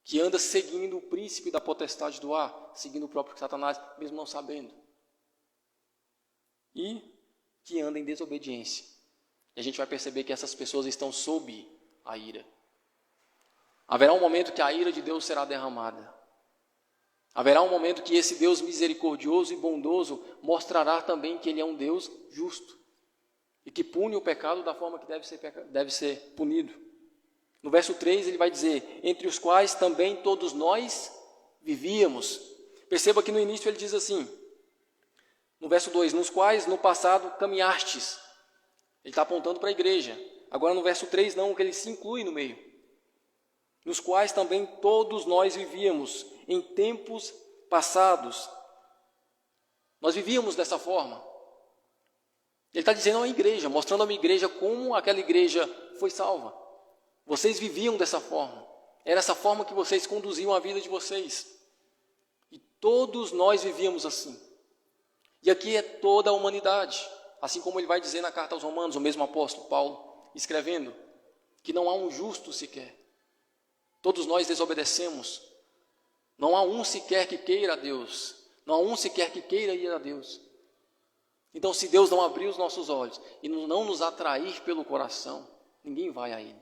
que anda seguindo o príncipe da potestade do ar, seguindo o próprio Satanás, mesmo não sabendo. E que anda em desobediência. E a gente vai perceber que essas pessoas estão sob a ira. Haverá um momento que a ira de Deus será derramada. Haverá um momento que esse Deus misericordioso e bondoso mostrará também que Ele é um Deus justo e que pune o pecado da forma que deve ser punido. No verso 3 ele vai dizer, entre os quais também todos nós vivíamos. Perceba que no início ele diz assim, no verso 2, nos quais no passado caminhastes. Ele está apontando para a igreja. Agora no verso 3 não, que ele se inclui no meio. Nos quais também todos nós vivíamos em tempos passados. Nós vivíamos dessa forma. Ele está dizendo a uma igreja, mostrando a uma igreja como aquela igreja foi salva. Vocês viviam dessa forma. Era essa forma que vocês conduziam a vida de vocês. E todos nós vivíamos assim. E aqui é toda a humanidade. Assim como ele vai dizer na carta aos Romanos, o mesmo apóstolo Paulo, escrevendo, que não há um justo sequer. Todos nós desobedecemos. Não há um sequer que queira a Deus. Não há um sequer que queira ir a Deus. Então, se Deus não abrir os nossos olhos e não nos atrair pelo coração, ninguém vai a Ele.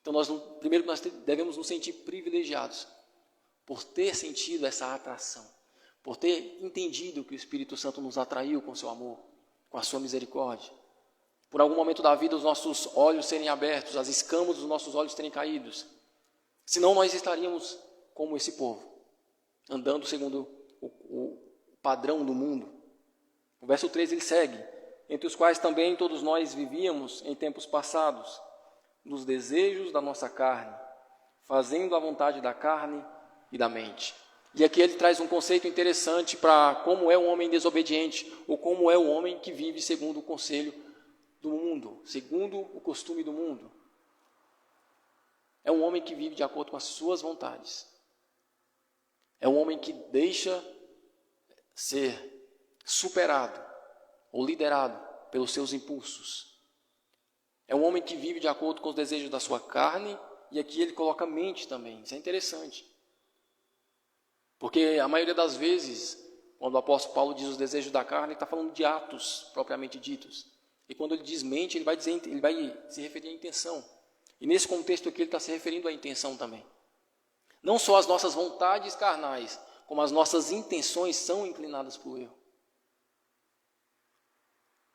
Então, primeiro nós devemos nos sentir privilegiados por ter sentido essa atração, por ter entendido que o Espírito Santo nos atraiu com seu amor, com a sua misericórdia. Por algum momento da vida, os nossos olhos serem abertos, as escamas dos nossos olhos terem caído. Senão, nós estaríamos como esse povo, andando segundo o padrão do mundo. O verso 3 ele segue, entre os quais também todos nós vivíamos em tempos passados, nos desejos da nossa carne, fazendo a vontade da carne e da mente. E aqui ele traz um conceito interessante para como é o homem desobediente, ou como é o homem que vive segundo o conselho do mundo, segundo o costume do mundo. É um homem que vive de acordo com as suas vontades. É um homem que deixa ser superado ou liderado pelos seus impulsos. É um homem que vive de acordo com os desejos da sua carne, e aqui ele coloca mente também. Isso é interessante. Porque a maioria das vezes, quando o apóstolo Paulo diz os desejos da carne, ele está falando de atos propriamente ditos. E quando ele diz mente, ele vai se referir à intenção. E nesse contexto aqui ele está se referindo à intenção também. Não só as nossas vontades carnais, como as nossas intenções são inclinadas para o erro.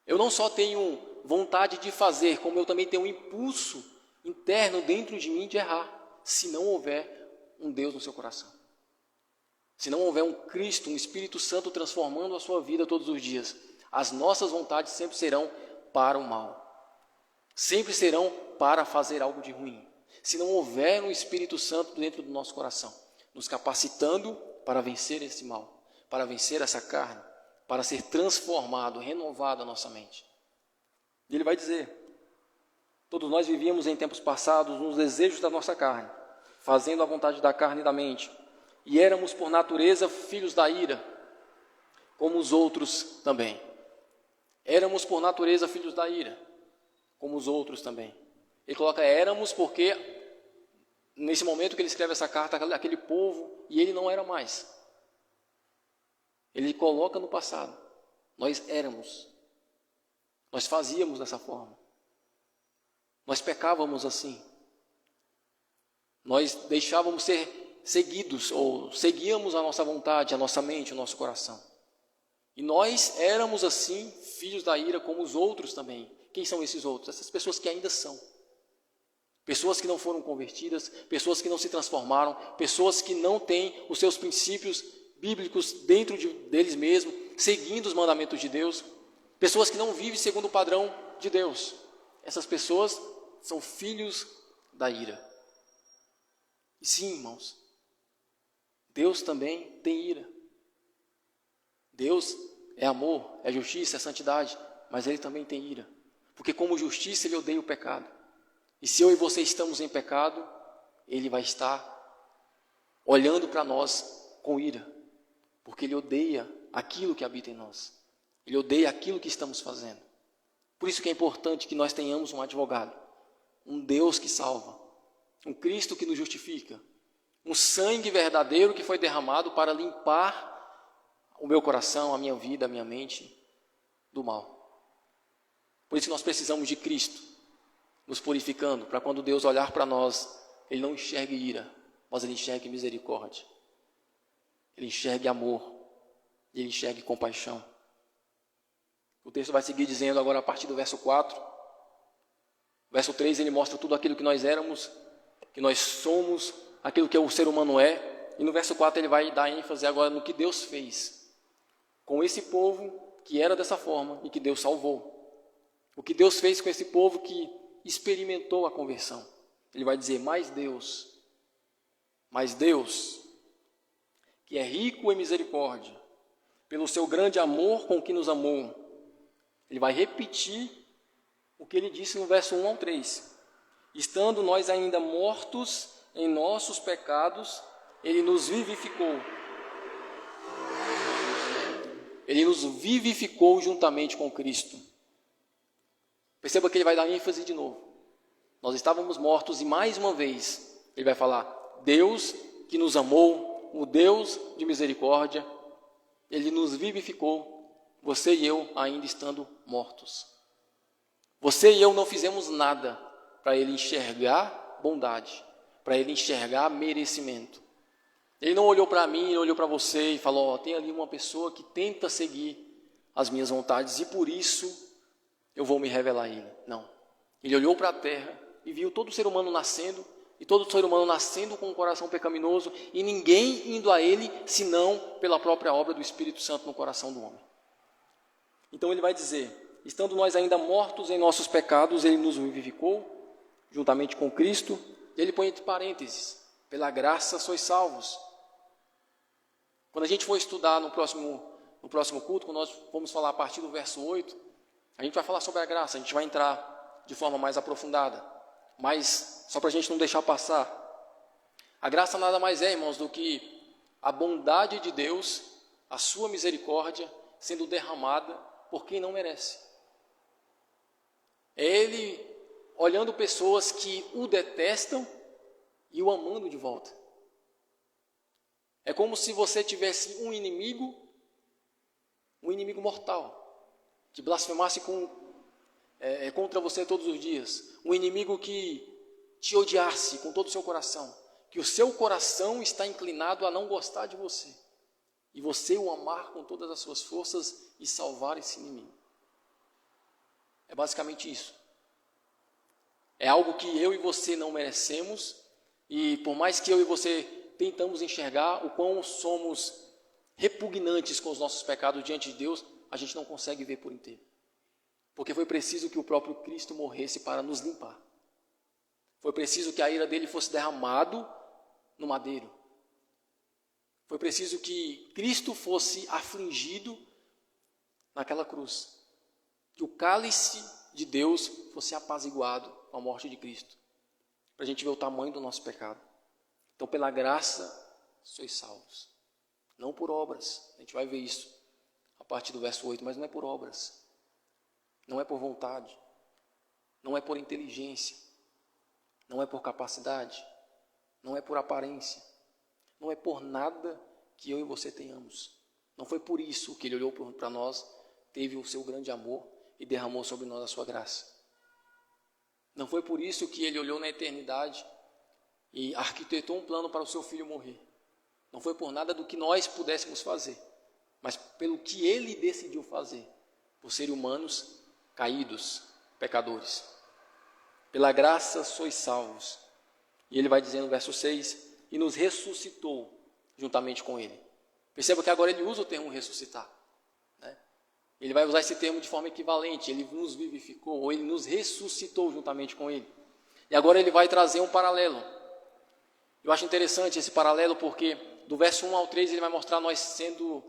Eu não só tenho vontade de fazer, como eu também tenho um impulso interno dentro de mim de errar, se não houver um Deus no seu coração. Se não houver um Cristo, um Espírito Santo transformando a sua vida todos os dias, as nossas vontades sempre serão para o mal. Sempre serão para fazer algo de ruim. Se não houver um Espírito Santo dentro do nosso coração, nos capacitando para vencer esse mal, para vencer essa carne, para ser transformado, renovado a nossa mente. E ele vai dizer, todos nós vivíamos em tempos passados nos desejos da nossa carne, fazendo a vontade da carne e da mente, e éramos por natureza filhos da ira, como os outros também. Éramos por natureza filhos da ira, como os outros também. Ele coloca éramos porque, nesse momento que ele escreve essa carta, aquele povo, e ele não era mais. Ele coloca no passado. Nós éramos. Nós fazíamos dessa forma. Nós pecávamos assim. Nós deixávamos ser seguidos, ou seguíamos a nossa vontade, a nossa mente, o nosso coração. E nós éramos assim, filhos da ira, como os outros também. Quem são esses outros? Essas pessoas que ainda são. Pessoas que não foram convertidas, pessoas que não se transformaram, pessoas que não têm os seus princípios bíblicos dentro deles mesmos, seguindo os mandamentos de Deus, pessoas que não vivem segundo o padrão de Deus. Essas pessoas são filhos da ira. E sim, irmãos, Deus também tem ira. Deus é amor, é justiça, é santidade, mas Ele também tem ira. Porque como justiça, Ele odeia o pecado. E se eu e você estamos em pecado, Ele vai estar olhando para nós com ira. Porque Ele odeia aquilo que habita em nós. Ele odeia aquilo que estamos fazendo. Por isso que é importante que nós tenhamos um advogado. Um Deus que salva. Um Cristo que nos justifica. Um sangue verdadeiro que foi derramado para limpar o meu coração, a minha vida, a minha mente do mal. Por isso que nós precisamos de Cristo nos purificando, para quando Deus olhar para nós, Ele não enxergue ira, mas Ele enxergue misericórdia. Ele enxergue amor. E Ele enxergue compaixão. O texto vai seguir dizendo agora a partir do verso 4. Verso 3, ele mostra tudo aquilo que nós éramos, que nós somos, aquilo que o ser humano é. E no verso 4 ele vai dar ênfase agora no que Deus fez com esse povo que era dessa forma e que Deus salvou. O que Deus fez com esse povo que experimentou a conversão. Ele vai dizer, mas Deus, que é rico em misericórdia, pelo seu grande amor com que nos amou, ele vai repetir o que ele disse no verso 1 ao 3. Estando nós ainda mortos em nossos pecados, Ele nos vivificou. Ele nos vivificou juntamente com Cristo. Perceba que ele vai dar ênfase de novo. Nós estávamos mortos e mais uma vez ele vai falar, Deus que nos amou, o Deus de misericórdia, Ele nos vivificou, você e eu ainda estando mortos. Você e eu não fizemos nada para Ele enxergar bondade, para Ele enxergar merecimento. Ele não olhou para mim, Ele olhou para você e falou, tem ali uma pessoa que tenta seguir as minhas vontades e por isso eu vou me revelar a Ele. Não. Ele olhou para a terra e viu todo ser humano nascendo, e todo ser humano nascendo com um coração pecaminoso, e ninguém indo a Ele, senão pela própria obra do Espírito Santo no coração do homem. Então ele vai dizer, estando nós ainda mortos em nossos pecados, Ele nos vivificou, juntamente com Cristo. Ele põe entre parênteses, pela graça sois salvos. Quando a gente for estudar no próximo culto, quando nós vamos falar a partir do verso 8, a gente vai falar sobre a graça, a gente vai entrar de forma mais aprofundada. Mas, só para a gente não deixar passar, a graça nada mais é, irmãos, do que a bondade de Deus, a sua misericórdia, sendo derramada por quem não merece. É Ele olhando pessoas que o detestam e o amando de volta. É como se você tivesse um inimigo mortal, que blasfemasse contra você todos os dias. Um inimigo que te odiasse com todo o seu coração, que o seu coração está inclinado a não gostar de você, e você o amar com todas as suas forças e salvar esse inimigo. É basicamente isso. É algo que eu e você não merecemos, e por mais que eu e você tentamos enxergar o quão somos repugnantes com os nossos pecados diante de Deus, a gente não consegue ver por inteiro. Porque foi preciso que o próprio Cristo morresse para nos limpar. Foi preciso que a ira dele fosse derramado no madeiro. Foi preciso que Cristo fosse afligido naquela cruz. Que o cálice de Deus fosse apaziguado com a morte de Cristo. Para a gente ver o tamanho do nosso pecado. Então, pela graça, sois salvos. Não por obras. A gente vai ver isso a partir do verso 8, mas não é por obras. Não é por vontade. Não é por inteligência. Não é por capacidade. Não é por aparência. Não é por nada que eu e você tenhamos. Não foi por isso que Ele olhou para nós, teve o seu grande amor e derramou sobre nós a sua graça. Não foi por isso que Ele olhou na eternidade e arquitetou um plano para o seu filho morrer. Não foi por nada do que nós pudéssemos fazer, mas pelo que ele decidiu fazer, por serem humanos caídos, pecadores. Pela graça sois salvos. E ele vai dizer no verso 6, e nos ressuscitou juntamente com ele. Perceba que agora ele usa o termo ressuscitar, né? Ele vai usar esse termo de forma equivalente, ele nos vivificou, ou ele nos ressuscitou juntamente com ele. E agora ele vai trazer um paralelo. Eu acho interessante esse paralelo porque do verso 1 ao 3 ele vai mostrar nós sendo,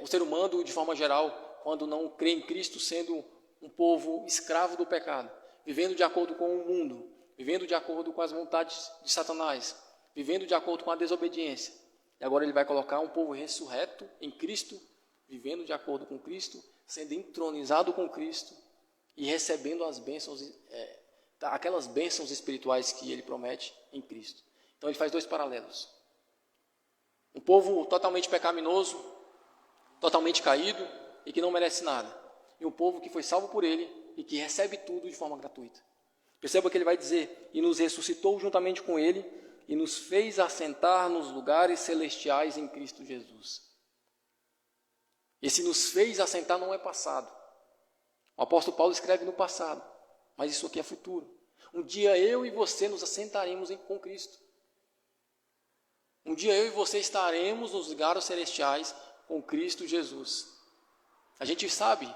o ser humano de forma geral, quando não crê em Cristo, sendo um povo escravo do pecado, vivendo de acordo com o mundo, vivendo de acordo com as vontades de Satanás, vivendo de acordo com a desobediência. E agora ele vai colocar um povo ressurreto em Cristo, vivendo de acordo com Cristo, sendo entronizado com Cristo e recebendo as bênçãos, aquelas bênçãos espirituais que ele promete em Cristo. Então ele faz dois paralelos. Um povo totalmente pecaminoso, totalmente caído e que não merece nada. E um povo que foi salvo por ele e que recebe tudo de forma gratuita. Perceba que ele vai dizer, e nos ressuscitou juntamente com ele e nos fez assentar nos lugares celestiais em Cristo Jesus. Esse nos fez assentar não é passado. O apóstolo Paulo escreve no passado, mas isso aqui é futuro. Um dia eu e você nos assentaremos com Cristo. Um dia eu e você estaremos nos lugares celestiais com Cristo Jesus. A gente sabe,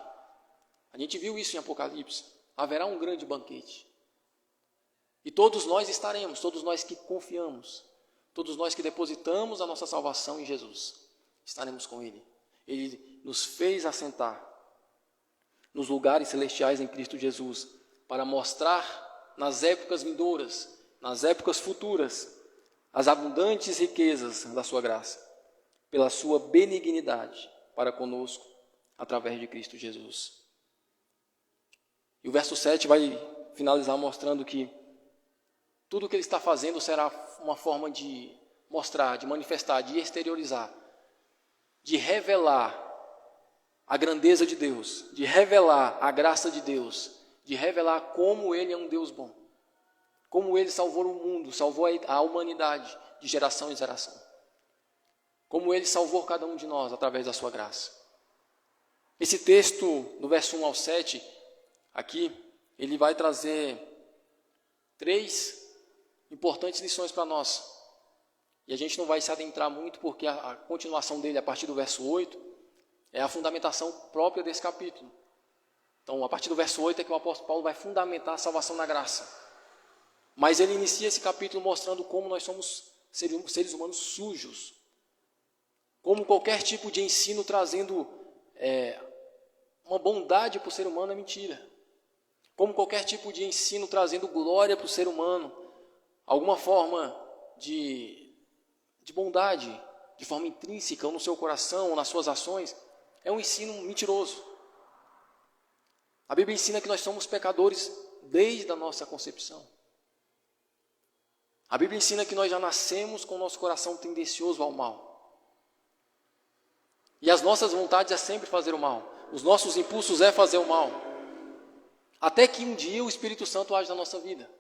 a gente viu isso em Apocalipse, haverá um grande banquete. E todos nós estaremos, todos nós que confiamos, todos nós que depositamos a nossa salvação em Jesus, estaremos com Ele. Ele nos fez assentar nos lugares celestiais em Cristo Jesus, para mostrar nas épocas vindouras, nas épocas futuras, as abundantes riquezas da sua graça, pela sua benignidade para conosco, através de Cristo Jesus. E o verso 7 vai finalizar mostrando que tudo o que ele está fazendo será uma forma de mostrar, de manifestar, de exteriorizar, de revelar a grandeza de Deus, de revelar a graça de Deus, de revelar como Ele é um Deus bom, como Ele salvou o mundo, salvou a humanidade de geração em geração, como Ele salvou cada um de nós através da sua graça. Esse texto, do verso 1 ao 7, aqui, ele vai trazer 3 importantes lições para nós. E a gente não vai se adentrar muito, porque a continuação dele, a partir do verso 8, é a fundamentação própria desse capítulo. Então, a partir do verso 8 é que o apóstolo Paulo vai fundamentar a salvação na graça. Mas ele inicia esse capítulo mostrando como nós somos seres humanos sujos. Como qualquer tipo de ensino trazendo uma bondade para o ser humano é mentira. Como qualquer tipo de ensino trazendo glória para o ser humano, alguma forma de bondade, de forma intrínseca, ou no seu coração, ou nas suas ações, é um ensino mentiroso. A Bíblia ensina que nós somos pecadores desde a nossa concepção. A Bíblia ensina que nós já nascemos com o nosso coração tendencioso ao mal. E as nossas vontades é sempre fazer o mal. Os nossos impulsos é fazer o mal. Até que um dia o Espírito Santo age na nossa vida.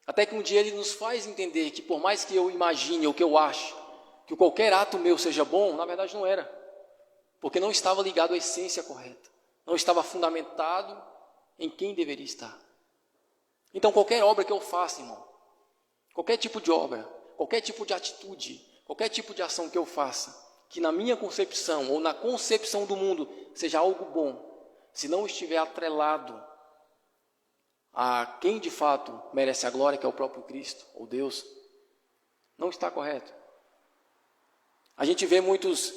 Até que um dia ele nos faz entender que por mais que eu imagine ou que eu ache que qualquer ato meu seja bom, na verdade não era. Porque não estava ligado à essência correta. Não estava fundamentado em quem deveria estar. Então qualquer obra que eu faça, irmão, qualquer tipo de obra, qualquer tipo de atitude, qualquer tipo de ação que eu faça, que na minha concepção ou na concepção do mundo seja algo bom, se não estiver atrelado a quem de fato merece a glória, que é o próprio Cristo, ou Deus, não está correto. A gente vê muitas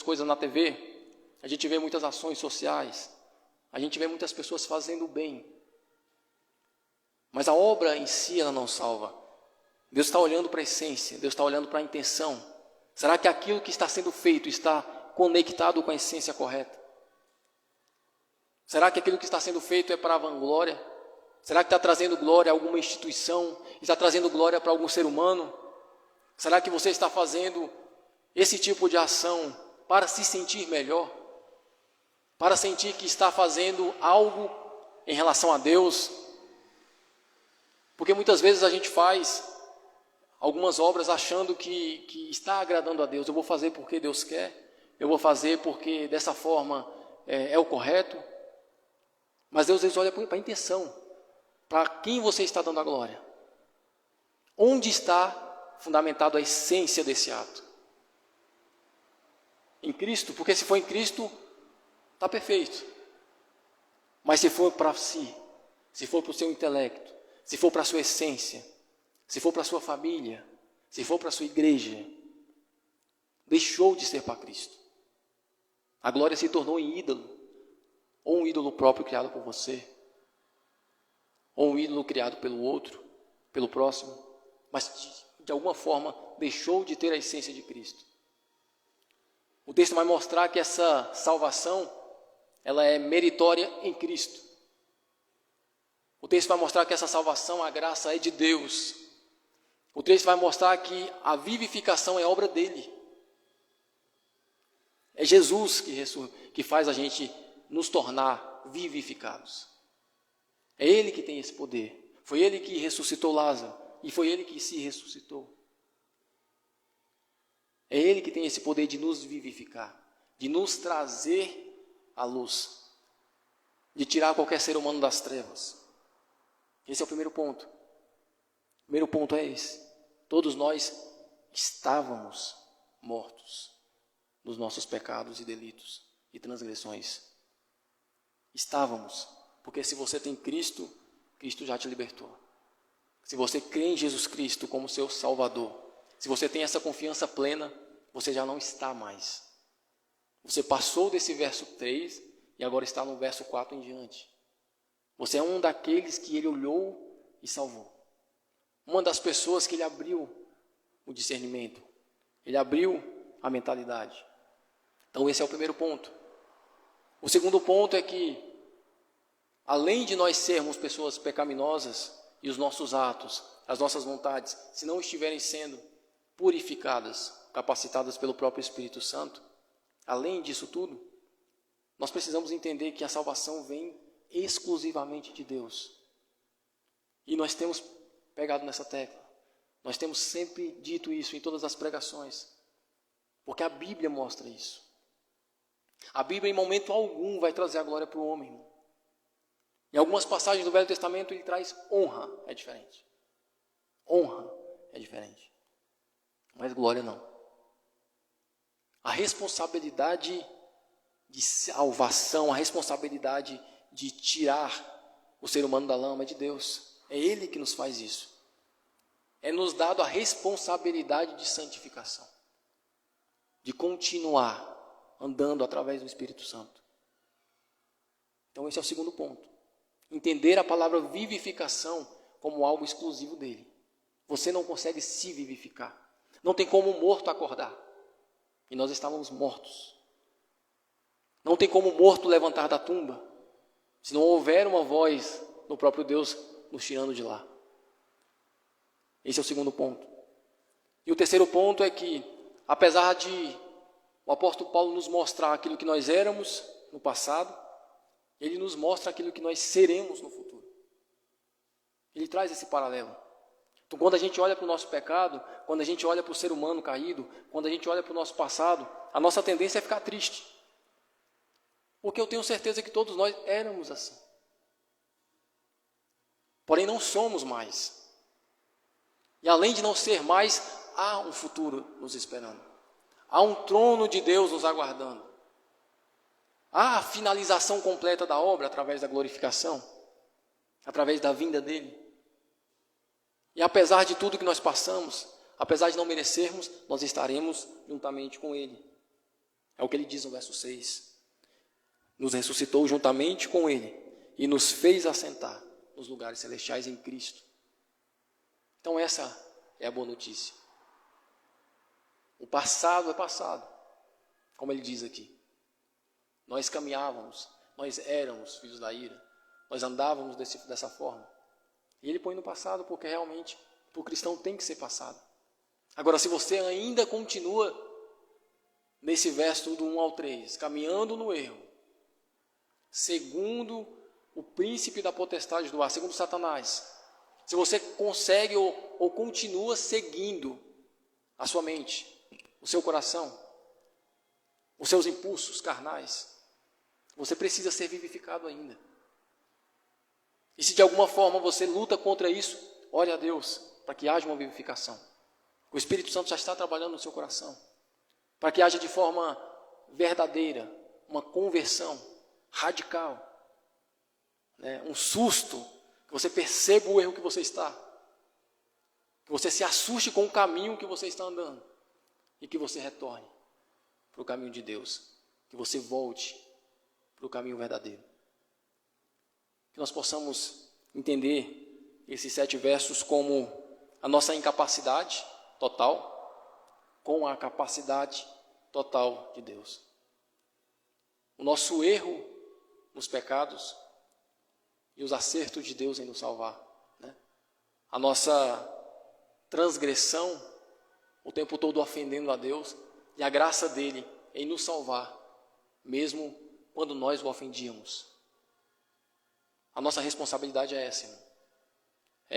coisas na TV, a gente vê muitas ações sociais, a gente vê muitas pessoas fazendo o bem, mas a obra em si ela não salva. Deus está olhando para a essência, Deus está olhando para a intenção. Será que aquilo que está sendo feito está conectado com a essência correta? Será que aquilo que está sendo feito é para a vanglória? Será que está trazendo glória a alguma instituição? Está trazendo glória para algum ser humano? Será que você está fazendo esse tipo de ação para se sentir melhor? Para sentir que está fazendo algo em relação a Deus? Porque muitas vezes a gente faz algumas obras achando que está agradando a Deus. Eu vou fazer porque Deus quer, eu vou fazer porque dessa forma é o correto. Mas Deus olha para a intenção, para quem você está dando a glória. Onde está fundamentado a essência desse ato? Em Cristo? Porque se for em Cristo, está perfeito. Mas se for para si, se for para o seu intelecto, se for para a sua essência, se for para a sua família, se for para a sua igreja, deixou de ser para Cristo. A glória se tornou em ídolo, ou um ídolo próprio criado por você, ou um ídolo criado pelo outro, pelo próximo, mas de alguma forma deixou de ter a essência de Cristo. O texto vai mostrar que essa salvação, ela é meritória em Cristo. O texto vai mostrar que essa salvação, a graça é de Deus. O texto vai mostrar que a vivificação é obra dele. É Jesus que faz a gente nos tornar vivificados. É Ele que tem esse poder. Foi Ele que ressuscitou Lázaro e foi Ele que se ressuscitou. É Ele que tem esse poder de nos vivificar, de nos trazer à luz, de tirar qualquer ser humano das trevas. Esse é o primeiro ponto. O primeiro ponto é esse. Todos nós estávamos mortos nos nossos pecados e delitos e transgressões. Estávamos, porque se você tem Cristo, Cristo já te libertou. Se você crê em Jesus Cristo como seu Salvador, se você tem essa confiança plena, você já não está mais. Você passou desse verso 3 e agora está no verso 4 em diante. Você é um daqueles que Ele olhou e salvou. Uma das pessoas que Ele abriu o discernimento. Ele abriu a mentalidade. Então esse é o primeiro ponto. O segundo ponto é que, além de nós sermos pessoas pecaminosas e os nossos atos, as nossas vontades, se não estiverem sendo purificadas, capacitadas pelo próprio Espírito Santo, além disso tudo, nós precisamos entender que a salvação vem exclusivamente de Deus. E nós temos pegado nessa tecla. Nós temos sempre dito isso em todas as pregações. Porque a Bíblia mostra isso. A Bíblia em momento algum vai trazer a glória para o homem. Irmão. Em algumas passagens do Velho Testamento ele traz honra, é diferente. Honra é diferente. Mas glória não. A responsabilidade de salvação, a responsabilidade de tirar o ser humano da lama é de Deus. É Ele que nos faz isso. É nos dado a responsabilidade de santificação. De continuar andando através do Espírito Santo. Então esse é o segundo ponto. Entender a palavra vivificação como algo exclusivo dele. Você não consegue se vivificar. Não tem como um morto acordar. E nós estávamos mortos. Não tem como um morto levantar da tumba. Se não houver uma voz do próprio Deus nos tirando de lá. Esse é o segundo ponto. E o terceiro ponto é que, apesar de o apóstolo Paulo nos mostrar aquilo que nós éramos no passado, ele nos mostra aquilo que nós seremos no futuro. Ele traz esse paralelo. Então, quando a gente olha para o nosso pecado, quando a gente olha para o ser humano caído, quando a gente olha para o nosso passado, a nossa tendência é ficar triste. Porque eu tenho certeza que todos nós éramos assim. Porém, não somos mais. E além de não ser mais, há um futuro nos esperando. Há um trono de Deus nos aguardando. Há a finalização completa da obra através da glorificação, através da vinda dele. E apesar de tudo que nós passamos, apesar de não merecermos, nós estaremos juntamente com ele. É o que ele diz no verso 6. Nos ressuscitou juntamente com ele e nos fez assentar nos lugares celestiais em Cristo. Então essa é a boa notícia. O passado é passado, como ele diz aqui. Nós caminhávamos, nós éramos filhos da ira, nós andávamos dessa forma. E ele põe no passado porque realmente o cristão tem que ser passado. Agora, se você ainda continua nesse verso do 1 ao 3, caminhando no erro, segundo o príncipe da potestade do ar, segundo Satanás, Se você consegue ou continua seguindo a sua mente, o seu coração, os seus impulsos carnais, você precisa ser vivificado ainda. E se de alguma forma você luta contra isso, ore a Deus para que haja uma vivificação. O Espírito Santo já está trabalhando no seu coração, para que haja de forma verdadeira uma conversão radical, né? Um susto, que você perceba o erro que você está, que você se assuste com o caminho que você está andando e que você retorne para o caminho de Deus, que você volte para o caminho verdadeiro. Que nós possamos entender esses 7 versos como a nossa incapacidade total com a capacidade total de Deus. O nosso erro nos pecados e os acertos de Deus em nos salvar, né? A nossa transgressão, o tempo todo ofendendo a Deus, e a graça dele em nos salvar, mesmo quando nós o ofendíamos. A nossa responsabilidade é essa, irmão.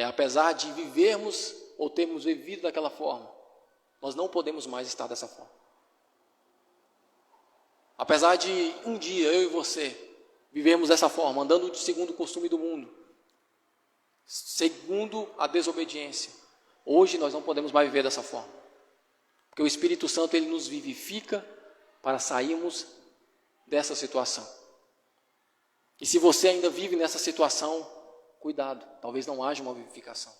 Apesar de vivermos ou termos vivido daquela forma, nós não podemos mais estar dessa forma. Apesar de um dia eu e você vivemos dessa forma, andando segundo o costume do mundo, segundo a desobediência, hoje nós não podemos mais viver dessa forma, porque o Espírito Santo ele nos vivifica para sairmos dessa situação. E se você ainda vive nessa situação, cuidado, talvez não haja uma vivificação.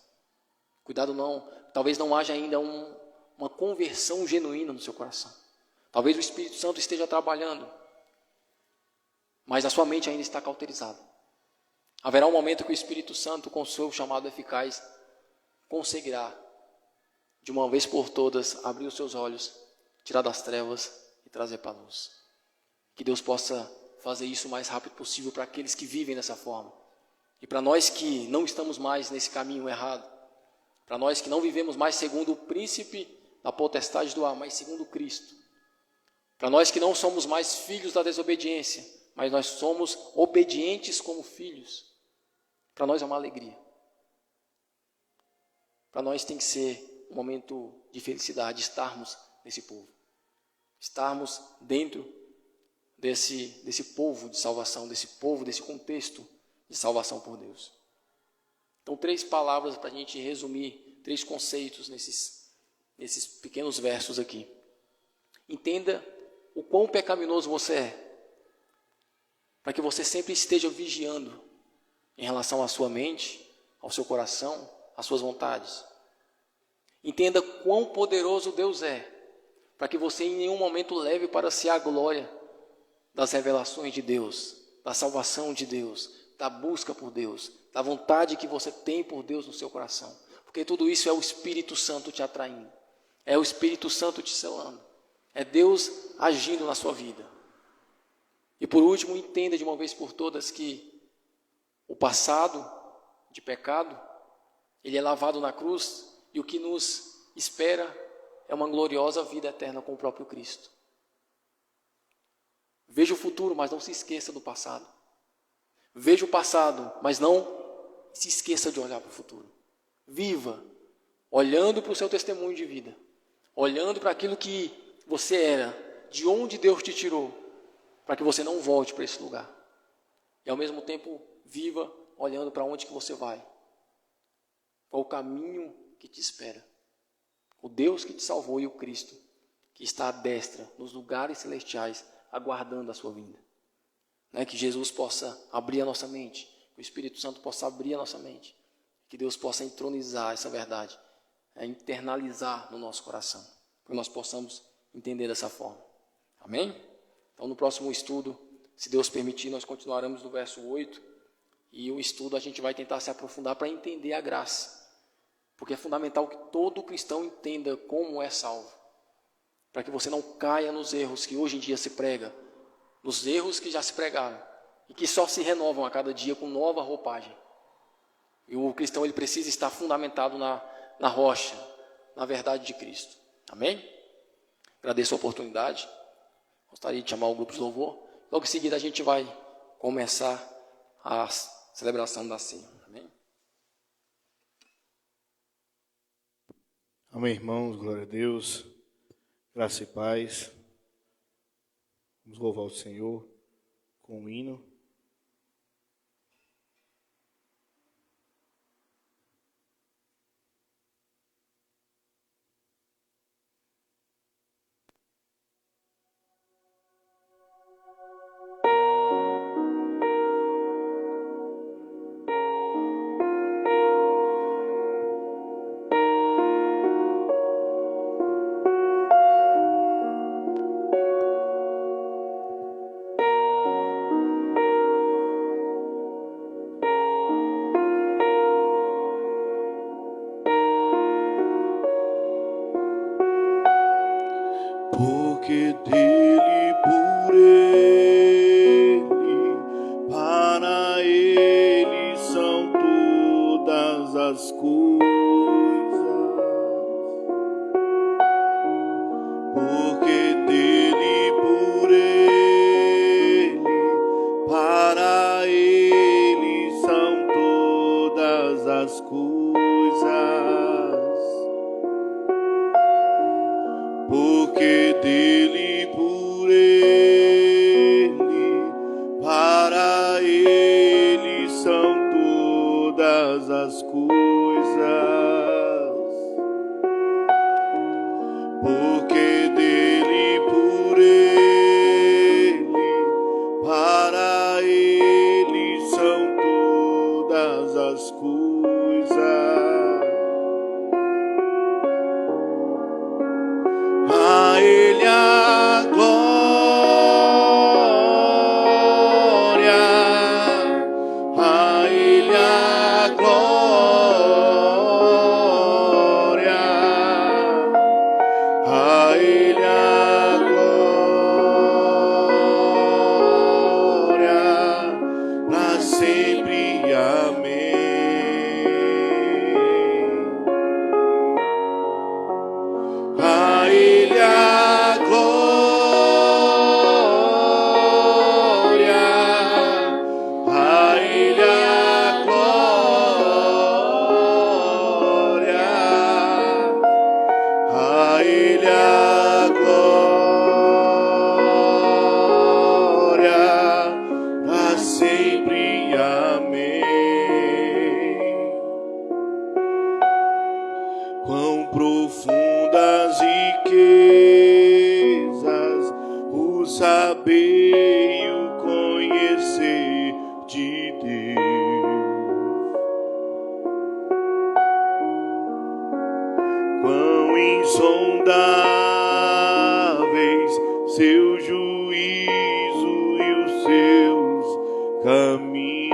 Cuidado não, talvez não haja ainda uma conversão genuína no seu coração. Talvez o Espírito Santo esteja trabalhando, mas a sua mente ainda está cauterizada. Haverá um momento que o Espírito Santo, com o seu chamado eficaz, conseguirá, de uma vez por todas, abrir os seus olhos, tirar das trevas e trazer para a luz. Que Deus possa fazer isso o mais rápido possível para aqueles que vivem dessa forma. E para nós que não estamos mais nesse caminho errado, para nós que não vivemos mais segundo o príncipe da potestade do ar, mas segundo Cristo, para nós que não somos mais filhos da desobediência, mas nós somos obedientes como filhos, para nós é uma alegria. Para nós tem que ser um momento de felicidade estarmos nesse povo, estarmos dentro desse povo de salvação, desse povo, desse contexto de salvação por Deus. Então, 3 palavras para a gente resumir, 3 conceitos nesses pequenos versos aqui. Entenda o quão pecaminoso você é, para que você sempre esteja vigiando em relação à sua mente, ao seu coração, às suas vontades. Entenda quão poderoso Deus é, para que você em nenhum momento leve para si a glória das revelações de Deus, da salvação de Deus, da busca por Deus, da vontade que você tem por Deus no seu coração. Porque tudo isso é o Espírito Santo te atraindo, é o Espírito Santo te selando, é Deus agindo na sua vida. E por último, entenda de uma vez por todas que o passado de pecado, ele é lavado na cruz, e o que nos espera é uma gloriosa vida eterna com o próprio Cristo. Veja o futuro, mas não se esqueça do passado. Veja o passado, mas não se esqueça de olhar para o futuro. Viva, olhando para o seu testemunho de vida, olhando para aquilo que você era, de onde Deus te tirou, para que você não volte para esse lugar. E ao mesmo tempo, viva olhando para onde que você vai. Qual o caminho que te espera. O Deus que te salvou e o Cristo que está à destra, nos lugares celestiais, aguardando a sua vinda. Que Jesus possa abrir a nossa mente, que o Espírito Santo possa abrir a nossa mente, que Deus possa entronizar essa verdade, internalizar no nosso coração, para que nós possamos entender dessa forma. Amém? Então, no próximo estudo, se Deus permitir, nós continuaremos no verso 8, e o estudo a gente vai tentar se aprofundar para entender a graça, porque é fundamental que todo cristão entenda como é salvo, para que você não caia nos erros que hoje em dia se prega, nos erros que já se pregaram, e que só se renovam a cada dia com nova roupagem. E o cristão ele precisa estar fundamentado na rocha, na verdade de Cristo. Amém? Agradeço a oportunidade. Gostaria de chamar o grupo de louvor. Logo em seguida a gente vai começar a celebração da ceia. Amém? Amém, irmãos, glória a Deus, graça e paz. Vamos louvar o Senhor com um hino. Porque dele, por ele, para ele são todas as coisas. Porque dele, por ele, para ele são todas as coisas. Porque dele, por ele, para ele são todas as coisas. Porque dele, por ele, para ele são todas as coisas. A ele a glória, a ele a glória, a ele a glória, pra sempre, amém. A ele a glória, a ele a glória, a ele a glória, pra sempre, amém. Quão profundas riquezas o saber e o conhecer de Deus. Quão insondáveis seu juízo e os seus caminhos.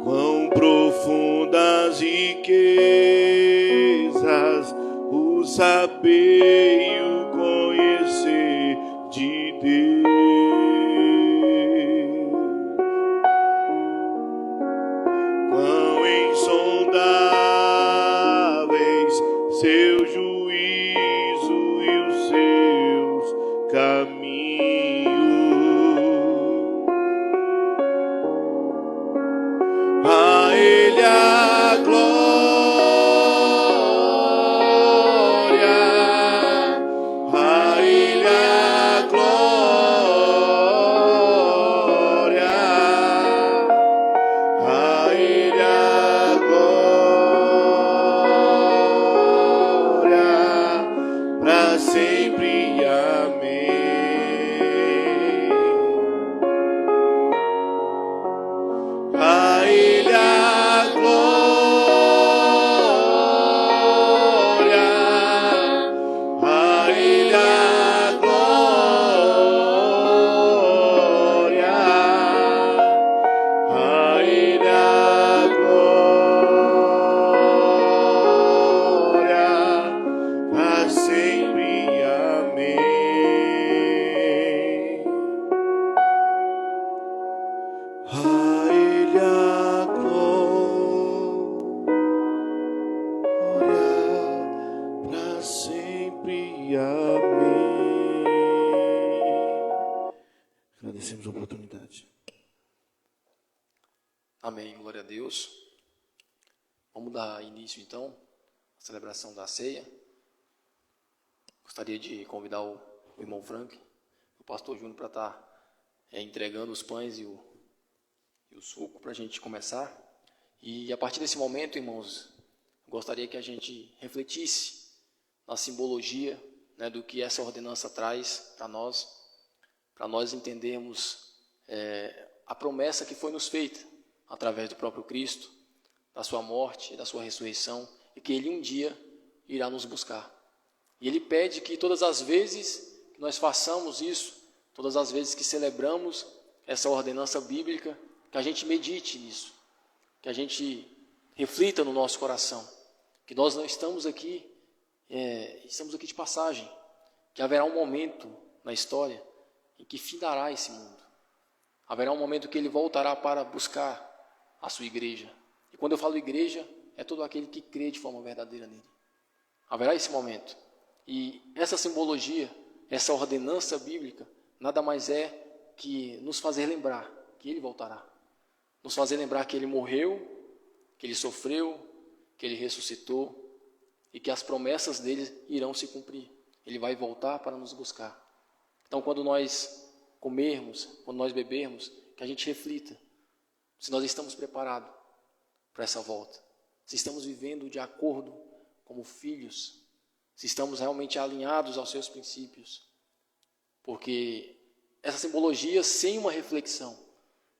Quão profundas riquezas o saber e o conhecer de Deus. Quão insondáveis seu juízo e os seus caminhos. A ele a glória, a ele a glória, a ele a glória, pra sempre, amém. A ele a glória, a ele a glória, a ele a glória, pra sempre, amém. A ele a glória, pra sempre, amém. Agradecemos a oportunidade. Amém, glória a Deus. Vamos dar início, então, à celebração da ceia. Gostaria de convidar o irmão Frank, o pastor Júnior, para estar entregando os pães e o suco para a gente começar. E a partir desse momento, irmãos, gostaria que a gente refletisse na simbologia, né, do que essa ordenança traz para nós entendermos a promessa que foi nos feita através do próprio Cristo, da sua morte, da sua ressurreição, e que Ele um dia irá nos buscar. E Ele pede que todas as vezes que nós façamos isso, todas as vezes que celebramos essa ordenança bíblica, que a gente medite nisso, que a gente reflita no nosso coração, que nós não estamos aqui de passagem, que haverá um momento na história em que findará esse mundo. Haverá um momento que Ele voltará para buscar a sua igreja. E quando eu falo igreja, é todo aquele que crê de forma verdadeira nele. Haverá esse momento. E essa simbologia, essa ordenança bíblica, nada mais é que nos fazer lembrar que Ele voltará. Nos fazer lembrar que Ele morreu, que Ele sofreu, que Ele ressuscitou e que as promessas dele irão se cumprir. Ele vai voltar para nos buscar. Então, quando nós comermos, quando nós bebermos, que a gente reflita se nós estamos preparados para essa volta, se estamos vivendo de acordo como filhos, se estamos realmente alinhados aos seus princípios. Porque essa simbologia sem uma reflexão,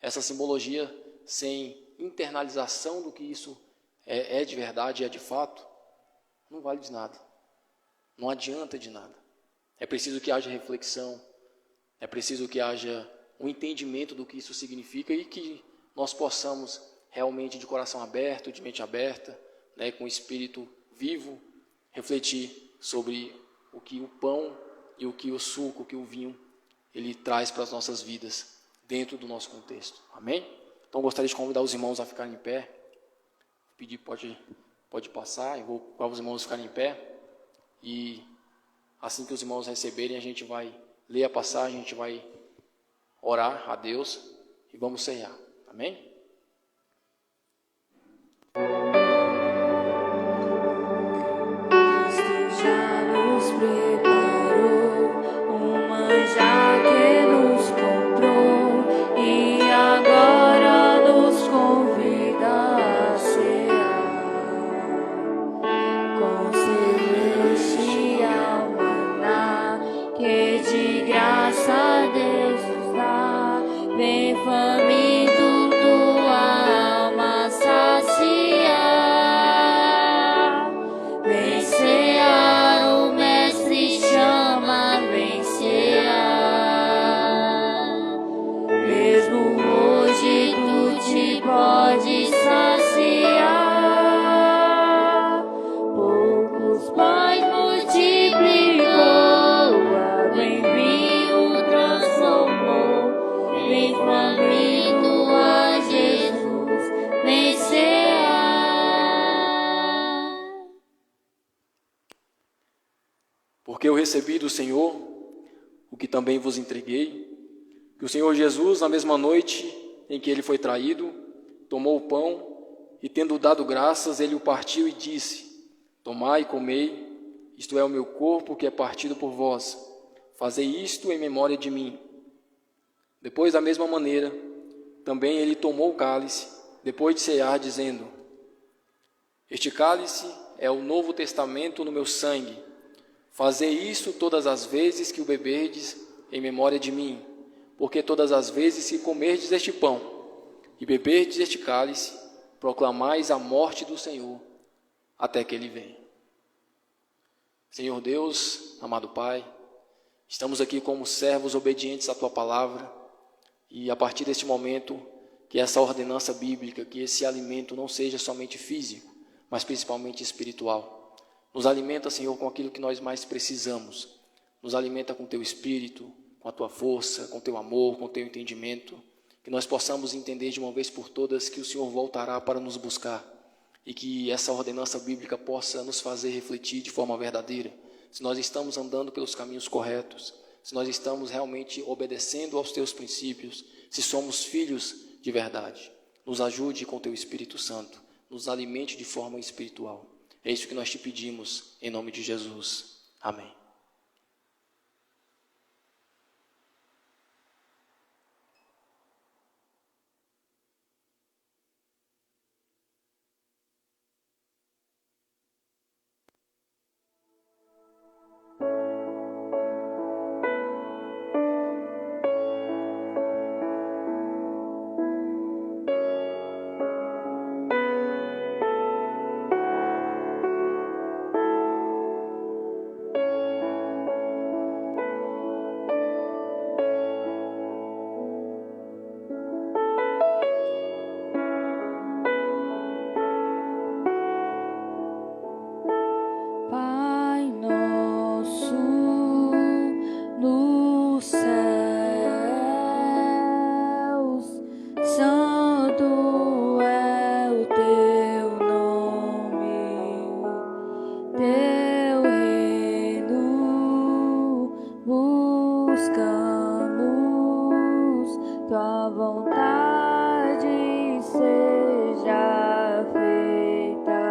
essa simbologia sem internalização do que isso é de verdade, é de fato, não vale de nada, não adianta de nada. É preciso que haja reflexão, é preciso que haja um entendimento do que isso significa e que nós possamos realmente de coração aberto, de mente aberta, né, com o espírito vivo, refletir sobre o que o pão e o que o suco, o que o vinho, ele traz para as nossas vidas, dentro do nosso contexto. Amém? Então, gostaria de convidar os irmãos a ficarem em pé. Pedir, pode passar, eu vou para os irmãos ficarem em pé. E assim que os irmãos receberem, a gente vai ler a passagem, a gente vai orar a Deus e vamos ceiar. Amém? Cristo já nos preparou um manjar que nos comprou e agora nos convida a cear com celestial maná que de graça Deus nos dá. Vem faminto tua alma saciar, vem cear, o mestre chama, vem cear. Mesmo hoje tu te podes saciar, poucos pães multiplicou, água em vinho transformou. Vem faminto a Jesus, vem cear. Porque eu recebi do Senhor o que também vos entreguei, que o Senhor Jesus, na mesma noite em que ele foi traído, tomou o pão e, tendo dado graças, ele o partiu e disse: tomai e comei, isto é o meu corpo que é partido por vós. Fazei isto em memória de mim. Depois, da mesma maneira, também ele tomou o cálice, depois de cear, dizendo: este cálice é o novo testamento no meu sangue. Fazei isso todas as vezes que o beberdes em memória de mim, porque todas as vezes que comerdes este pão e beberdes este cálice, proclamais a morte do Senhor até que ele venha. Senhor Deus, amado Pai, estamos aqui como servos obedientes à Tua palavra e a partir deste momento que essa ordenança bíblica, que esse alimento não seja somente físico, mas principalmente espiritual. Nos alimenta, Senhor, com aquilo que nós mais precisamos. Nos alimenta com Teu Espírito, com a Tua força, com Teu amor, com Teu entendimento. Que nós possamos entender de uma vez por todas que o Senhor voltará para nos buscar. E que essa ordenança bíblica possa nos fazer refletir de forma verdadeira. Se nós estamos andando pelos caminhos corretos. Se nós estamos realmente obedecendo aos Teus princípios. Se somos filhos de verdade. Nos ajude com Teu Espírito Santo. nos alimente de forma espiritual. É isso que nós te pedimos, em nome de Jesus. Amém. Pai nosso nos céus, santo é o teu nome, teu reino buscamos, tua vontade seja feita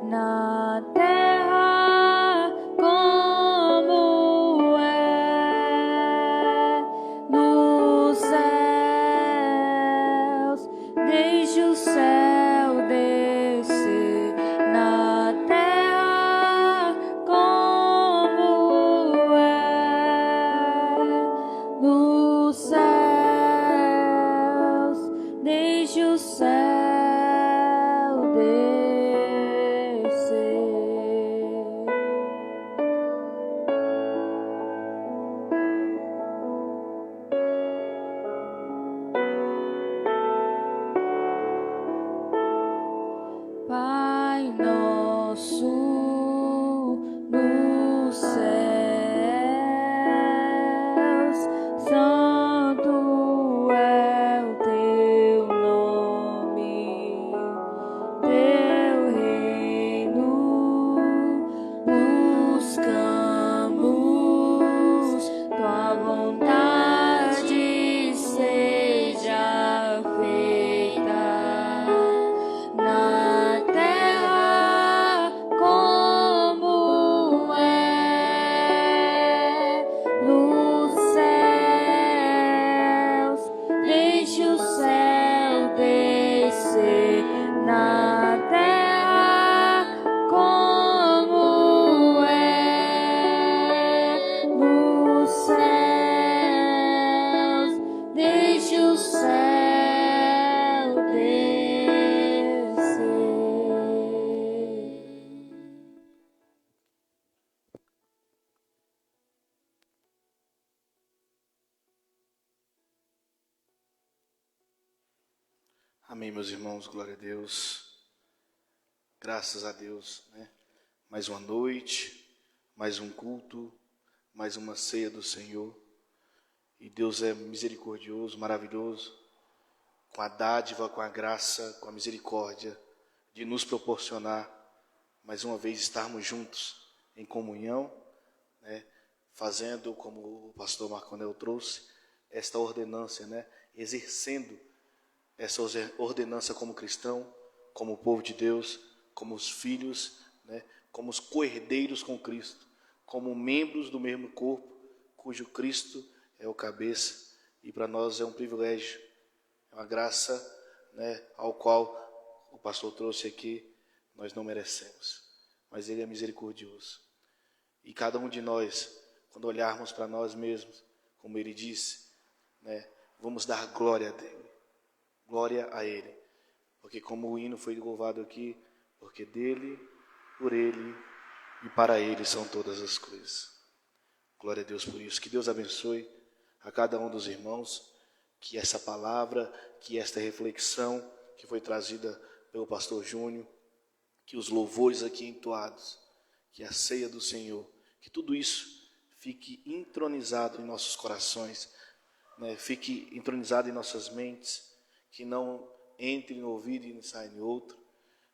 na terra como é nos céus. Deixe o céu descer na terra como é nos céus. Deixe o céu descer. Pai nosso nos céus, santo é o teu nome, teu reino buscamos, tua vontade seja feita na terra como é nos céus. Deixe o céu descer na terra como é nos céus. Deixe o céu descer. Amém, meus irmãos, glória a Deus. Graças a Deus, né? Mais uma noite, mais um culto, mais uma ceia do Senhor. E Deus é misericordioso, maravilhoso, com a dádiva, com a graça, com a misericórdia de nos proporcionar, mais uma vez, estarmos juntos em comunhão, né? Fazendo, como o pastor Marconel trouxe, esta ordenância, né? Exercendo essa ordenança como cristão, como povo de Deus, como os filhos, né? Como os co-herdeiros com Cristo, como membros do mesmo corpo, cujo Cristo é o cabeça, e para nós é um privilégio, é uma graça, né? Ao qual o pastor trouxe aqui, nós não merecemos, mas Ele é misericordioso. E cada um de nós, quando olharmos para nós mesmos, como Ele disse, né? Vamos dar glória a Deus. Glória a Ele, porque como o hino foi louvado aqui, porque dele, por Ele e para Ele são todas as coisas. Glória a Deus por isso. Que Deus abençoe a cada um dos irmãos, que essa palavra, que esta reflexão que foi trazida pelo pastor Júnior, que os louvores aqui entoados, que a ceia do Senhor, que tudo isso fique entronizado em nossos corações, né? Fique entronizado em nossas mentes, que não entre no ouvido e não saia em outro,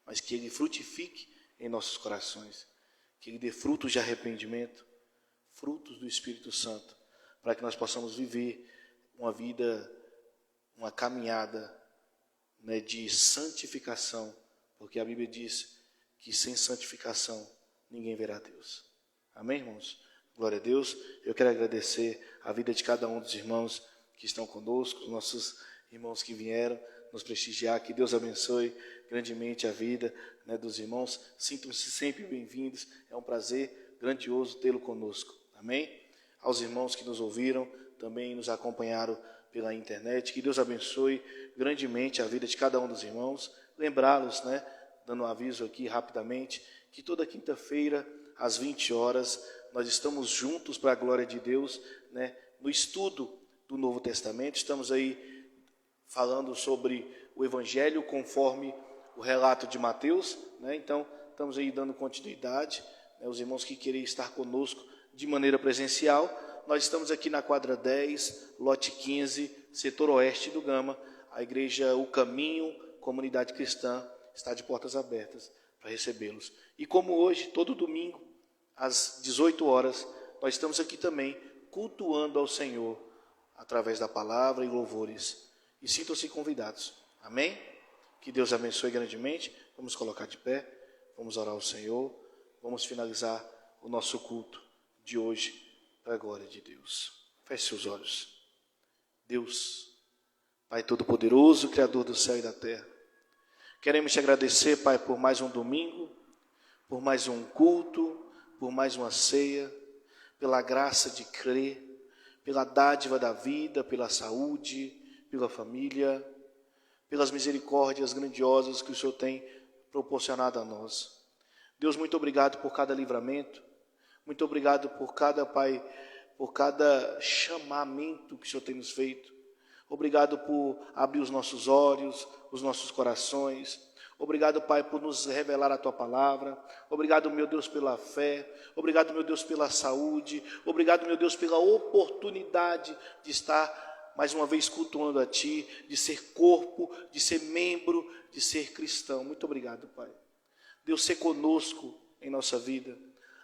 mas que ele frutifique em nossos corações, que ele dê frutos de arrependimento, frutos do Espírito Santo, para que nós possamos viver uma vida, uma caminhada né, de santificação, porque a Bíblia diz que sem santificação ninguém verá Deus. Amém, irmãos? Glória a Deus. Eu quero agradecer a vida de cada um dos irmãos que estão conosco, os nossos irmãos que vieram nos prestigiar. Que Deus abençoe grandemente a vida, né, dos irmãos. Sintam-se sempre bem-vindos. É um prazer grandioso tê-lo conosco. Amém? Aos irmãos que nos ouviram, também nos acompanharam pela internet. Que Deus abençoe grandemente a vida de cada um dos irmãos. Lembrá-los, né, dando um aviso aqui rapidamente, que toda quinta-feira, às 20 horas, nós estamos juntos para a glória de Deus, né, no estudo do Novo Testamento. Estamos aí falando sobre o Evangelho conforme o relato de Mateus, né? Então, estamos aí dando continuidade, né? Os irmãos que querem estar conosco de maneira presencial, nós estamos aqui na quadra 10, lote 15, setor oeste do Gama. A igreja O Caminho, comunidade cristã, está de portas abertas para recebê-los. E como hoje, todo domingo, às 18 horas, nós estamos aqui também cultuando ao Senhor através da palavra e louvores. E sintam-se convidados. Amém? Que Deus abençoe grandemente. Vamos colocar de pé, vamos orar ao Senhor, vamos finalizar o nosso culto de hoje para a glória de Deus. Feche seus olhos. Deus, Pai Todo-Poderoso, Criador do céu e da terra, queremos te agradecer, Pai, por mais um domingo, por mais um culto, por mais uma ceia, pela graça de crer, pela dádiva da vida, pela saúde, pela família, pelas misericórdias grandiosas que o Senhor tem proporcionado a nós. Deus, muito obrigado por cada livramento, muito obrigado por cada, Pai, por cada chamamento que o Senhor tem nos feito. Obrigado por abrir os nossos olhos, os nossos corações. Obrigado, Pai, por nos revelar a Tua palavra. Obrigado, meu Deus, pela fé. Obrigado, meu Deus, pela saúde. Obrigado, meu Deus, pela oportunidade de estar mais uma vez cultuando a Ti, de ser corpo, de ser membro, de ser cristão. Muito obrigado, Pai. Deus, ser conosco em nossa vida.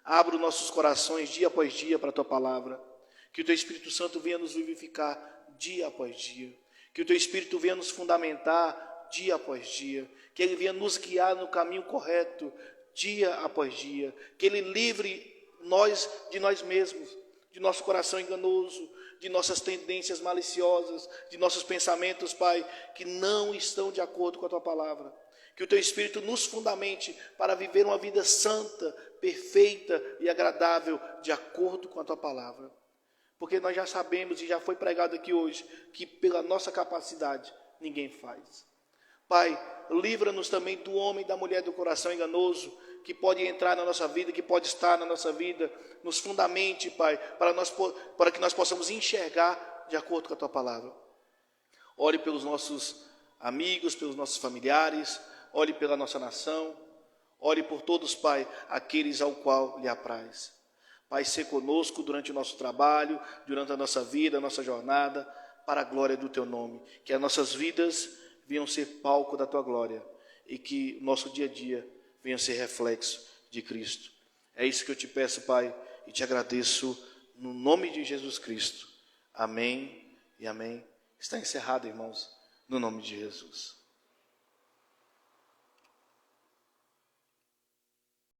Abra os nossos corações dia após dia para a Tua palavra. Que o Teu Espírito Santo venha nos vivificar dia após dia. Que o Teu Espírito venha nos fundamentar dia após dia. Que Ele venha nos guiar no caminho correto dia após dia. Que Ele livre nós de nós mesmos, de nosso coração enganoso, de nossas tendências maliciosas, de nossos pensamentos, Pai, que não estão de acordo com a Tua palavra. Que o Teu Espírito nos fundamente para viver uma vida santa, perfeita e agradável, de acordo com a Tua palavra. Porque nós já sabemos, e já foi pregado aqui hoje, que pela nossa capacidade ninguém faz. Pai, livra-nos também do homem e da mulher do coração enganoso, que pode entrar na nossa vida, que pode estar na nossa vida. Nos fundamente, Pai, para que nós possamos enxergar de acordo com a Tua palavra. Ore pelos nossos amigos, pelos nossos familiares, ore pela nossa nação, ore por todos, Pai, aqueles ao qual lhe apraz. Pai, ser conosco durante o nosso trabalho, durante a nossa vida, a nossa jornada, para a glória do Teu nome. Que as nossas vidas venham ser palco da Tua glória e que o nosso dia a dia venha ser reflexo de Cristo. É isso que eu te peço, Pai, e te agradeço no nome de Jesus Cristo. Amém e amém. Está encerrado, irmãos, no nome de Jesus.